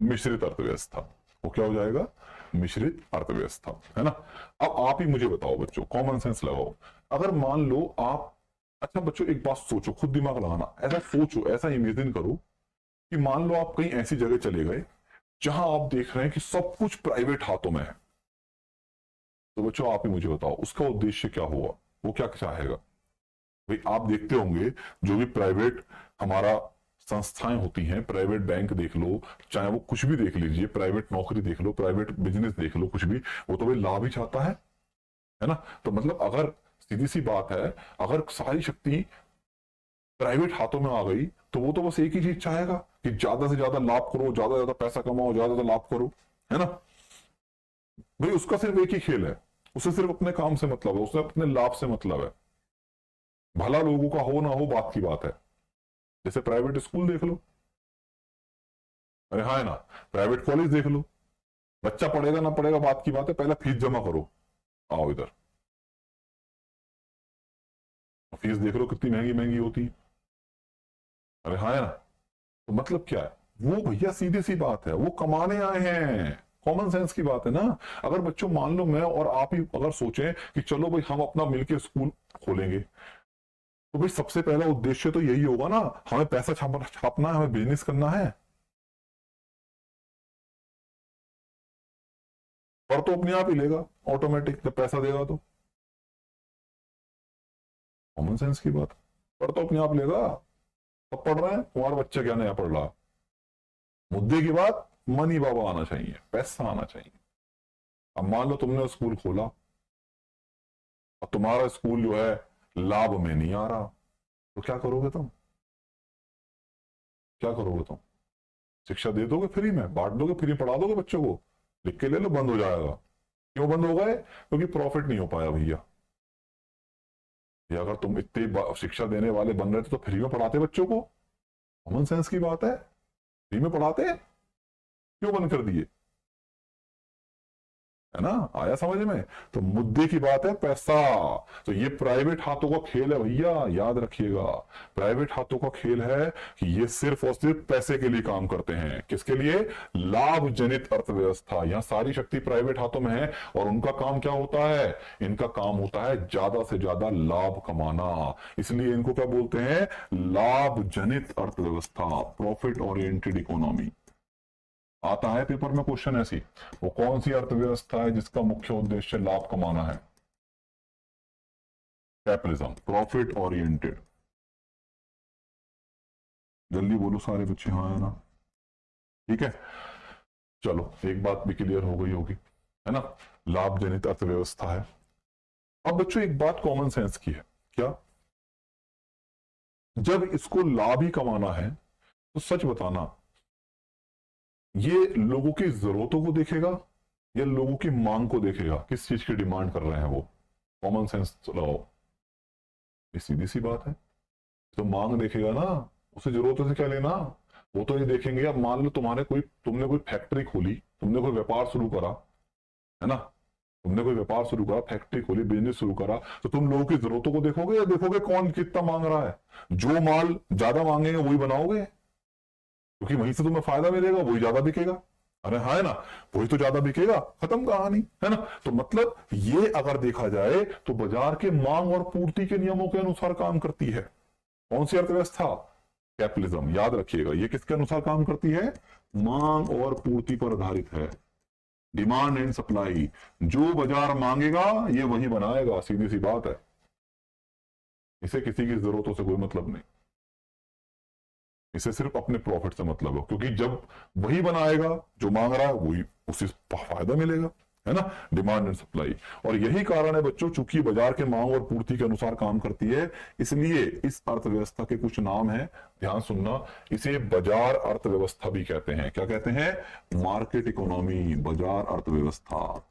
मिश्रित अर्थव्यवस्था। वो क्या हो जाएगा? मिश्रित अर्थव्यवस्था, है ना? अब आप ही मुझे बताओ बच्चों, कॉमन सेंस लगाओ। अगर मान लो आप, अच्छा बच्चों एक बात सोचो, खुद दिमाग लगाना, ऐसा सोचो, ऐसा इमेजिन करो कि मान लो आप कहीं ऐसी जगह चले गए जहां आप देख रहे हैं कि सब कुछ प्राइवेट हाथों में है। तो बच्चों आप ही मुझे बताओ उसका उद्देश्य क्या हुआ? वो क्या चाहेगा भाई? आप देखते होंगे जो भी प्राइवेट हमारा संस्थाएं होती हैं, प्राइवेट बैंक देख लो, चाहे वो कुछ भी देख लीजिए, प्राइवेट नौकरी देख लो, प्राइवेट बिजनेस देख लो, कुछ भी, वो तो भाई लाभ ही चाहता है ना? तो मतलब अगर सीधी सी बात है, अगर सारी शक्ति प्राइवेट हाथों में आ गई तो वो तो बस एक ही चीज चाहेगा कि ज्यादा से ज्यादा लाभ करो, ज्यादा से ज्यादा पैसा कमाओ, ज्यादा से ज्यादा लाभ करो, है ना? भाई उसका सिर्फ एक ही खेल है, उसे सिर्फ अपने काम से मतलब है, उसे अपने लाभ से मतलब है। भला लोगों का हो ना हो बात की बात है। जैसे प्राइवेट स्कूल देख लो, अरे हाँ है ना, प्राइवेट कॉलेज देख लो, बच्चा पढ़ेगा ना पढ़ेगा बात की बात है, पहले फीस जमा करो, आओ इधर। फीस देख लो कितनी महंगी महंगी होती है, अरे हाँ है ना? तो मतलब क्या है, वो भैया सीधी सी बात है, वो कमाने आए हैं, कॉमन सेंस की बात है ना। अगर बच्चों मान लो मैं और आप ही अगर सोचें कि चलो भाई हम अपना मिलके स्कूल खोलेंगे, तो भाई सबसे पहला उद्देश्य तो यही होगा ना, हमें पैसा छापना है, हमें बिजनेस करना है। पर तो अपने आप ही लेगा ऑटोमेटिक, जब पैसा देगा तो, कॉमन सेंस की बात। पर तो अपने आप लेगा। अब पढ़ रहे हैं, तुम्हारा बच्चा क्या नया पढ़ रहा, मुद्दे की बात मनी बाबा आना चाहिए, पैसा आना चाहिए। अब मान लो तुमने स्कूल खोला और तुम्हारा स्कूल जो है लाभ में नहीं आ रहा, तो क्या करोगे तुम? क्या करोगे तुम? शिक्षा दे दोगे फ्री में, बांट दोगे, फ्री पढ़ा दोगे बच्चों को, लिख के ले लो, बंद हो जाएगा। क्यों बंद हो गए? क्योंकि प्रॉफिट नहीं हो पाया भैया। या अगर तुम इतनी शिक्षा देने वाले बन रहे थे तो फ्री में पढ़ाते बच्चों को, कॉमन सेंस की बात है, फ्री में पढ़ाते, क्यों बंद कर दिए? है ना? आया समझ में? तो मुद्दे की बात है पैसा। तो ये प्राइवेट हाथों का खेल है भैया, याद रखिएगा। प्राइवेट हाथों का खेल है कि ये सिर्फ और सिर्फ पैसे के लिए काम करते हैं। किसके लिए? लाभ जनित अर्थव्यवस्था। यहां सारी शक्ति प्राइवेट हाथों में है और उनका काम क्या होता है? इनका काम होता है ज्यादा से ज्यादा लाभ कमाना। इसलिए इनको क्या बोलते हैं? लाभ जनित अर्थव्यवस्था, प्रॉफिट ओरिएंटेड इकोनॉमी। आता है पेपर में क्वेश्चन ऐसी, वो कौन सी अर्थव्यवस्था है जिसका मुख्य उद्देश्य लाभ कमाना है? Capitalism, profit oriented. जल्दी बोलो सारे बच्चे, हाँ है ना? ठीक है, चलो एक बात भी क्लियर हो गई होगी, है ना? लाभ जनित अर्थव्यवस्था है। अब बच्चों एक बात कॉमन सेंस की है, क्या? जब इसको लाभ ही कमाना है तो सच बताना, ये लोगों की जरूरतों को देखेगा या लोगों की मांग को देखेगा? किस चीज की डिमांड कर रहे हैं वो? कॉमन सेंस लगाओ, ये सीधी सी बात है। तो मांग देखेगा ना, उसे जरूरतों से क्या लेना? वो तो ये देखेंगे, अब मान लो तुमने कोई फैक्ट्री खोली, तुमने कोई व्यापार शुरू करा, है ना? तुमने कोई व्यापार शुरू करा, फैक्ट्री खोली, बिजनेस शुरू करा, तो तुम लोगों की जरूरतों को देखोगे या देखोगे कौन कितना मांग रहा है? जो माल ज्यादा मांगेंगे वही बनाओगे, क्योंकि वहीं से तुम्हें फायदा मिलेगा, वही ज्यादा बिकेगा। अरे हाँ है ना, वही तो ज्यादा बिकेगा, खत्म कहानी, है ना? तो मतलब ये अगर देखा जाए तो बाजार के मांग और पूर्ति के नियमों के अनुसार काम करती है। कौन सी अर्थव्यवस्था? कैपिटलिज्म। याद रखिएगा, ये किसके अनुसार काम करती है? मांग और पूर्ति पर आधारित है, डिमांड एंड सप्लाई। जो बाजार मांगेगा ये वही बनाएगा, सीधी सी बात है। इसे किसी की जरूरतों से कोई मतलब नहीं, इसे सिर्फ अपने प्रॉफिट से मतलब है, क्योंकि जब वही बनाएगा जो मांग रहा है, वही उसे फायदा मिलेगा, है ना? Demand and supply. और यही कारण है बच्चों, चूंकि बाजार के मांग और पूर्ति के अनुसार काम करती है, इसलिए इस अर्थव्यवस्था के कुछ नाम है, ध्यान सुनना। इसे बाजार अर्थव्यवस्था भी कहते हैं। क्या कहते हैं? मार्केट इकोनॉमी, बाजार अर्थव्यवस्था।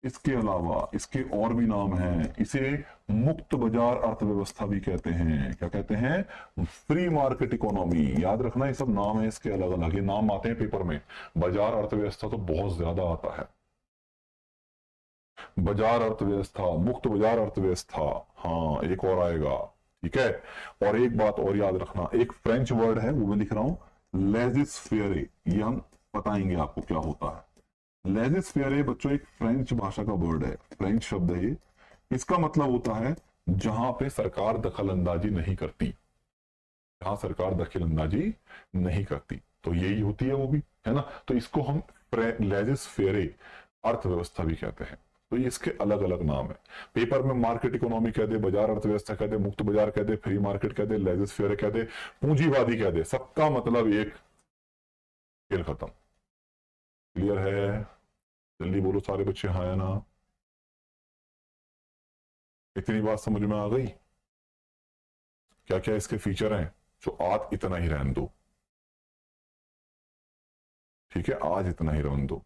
इसके अलावा इसके और भी नाम हैं, इसे मुक्त बाजार अर्थव्यवस्था भी कहते हैं। क्या कहते हैं? Free market economy. याद रखना, ये सब नाम है इसके अलग अलग, ये नाम आते हैं पेपर में। बाजार अर्थव्यवस्था तो बहुत ज्यादा आता है। बाजार अर्थव्यवस्था, मुक्त बाजार अर्थव्यवस्था, हाँ एक और आएगा, ठीक है? और एक बात और याद रखना, एक फ्रेंच वर्ड है वो मैं लिख रहा हूं, लेजिस फेयरे, ये हम बताएंगे आपको क्या होता है। लेजिस फेयरे बच्चों एक फ्रेंच भाषा का वर्ड है, फ्रेंच शब्द है ये। इसका मतलब होता है जहां पे सरकार दखल अंदाजी नहीं करती, जहां सरकार दखल अंदाजी नहीं करती, तो यही होती है वो भी, है ना? तो इसको हम लेजिस फेयरे अर्थव्यवस्था भी कहते हैं। तो ये इसके अलग अलग नाम है। पेपर में मार्केट इकोनॉमी कह दे, बाजार अर्थव्यवस्था कह दे, मुक्त बाजार कह दे, फ्री मार्केट कह दे, लेजिस फेयर कह दे, पूंजीवादी कह दे, सबका मतलब एक, खेल खत्म। क्लियर है? जल्दी बोलो सारे बच्चे, हाँ या ना? इतनी बात समझ में आ गई? क्या क्या इसके फीचर हैं? जो आज इतना ही रहने दो, ठीक है, आज इतना ही रहने दो,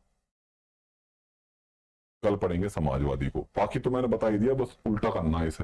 कल पढ़ेंगे समाजवादी को। बाकी तो मैंने बता ही दिया, बस उल्टा करना है इसे।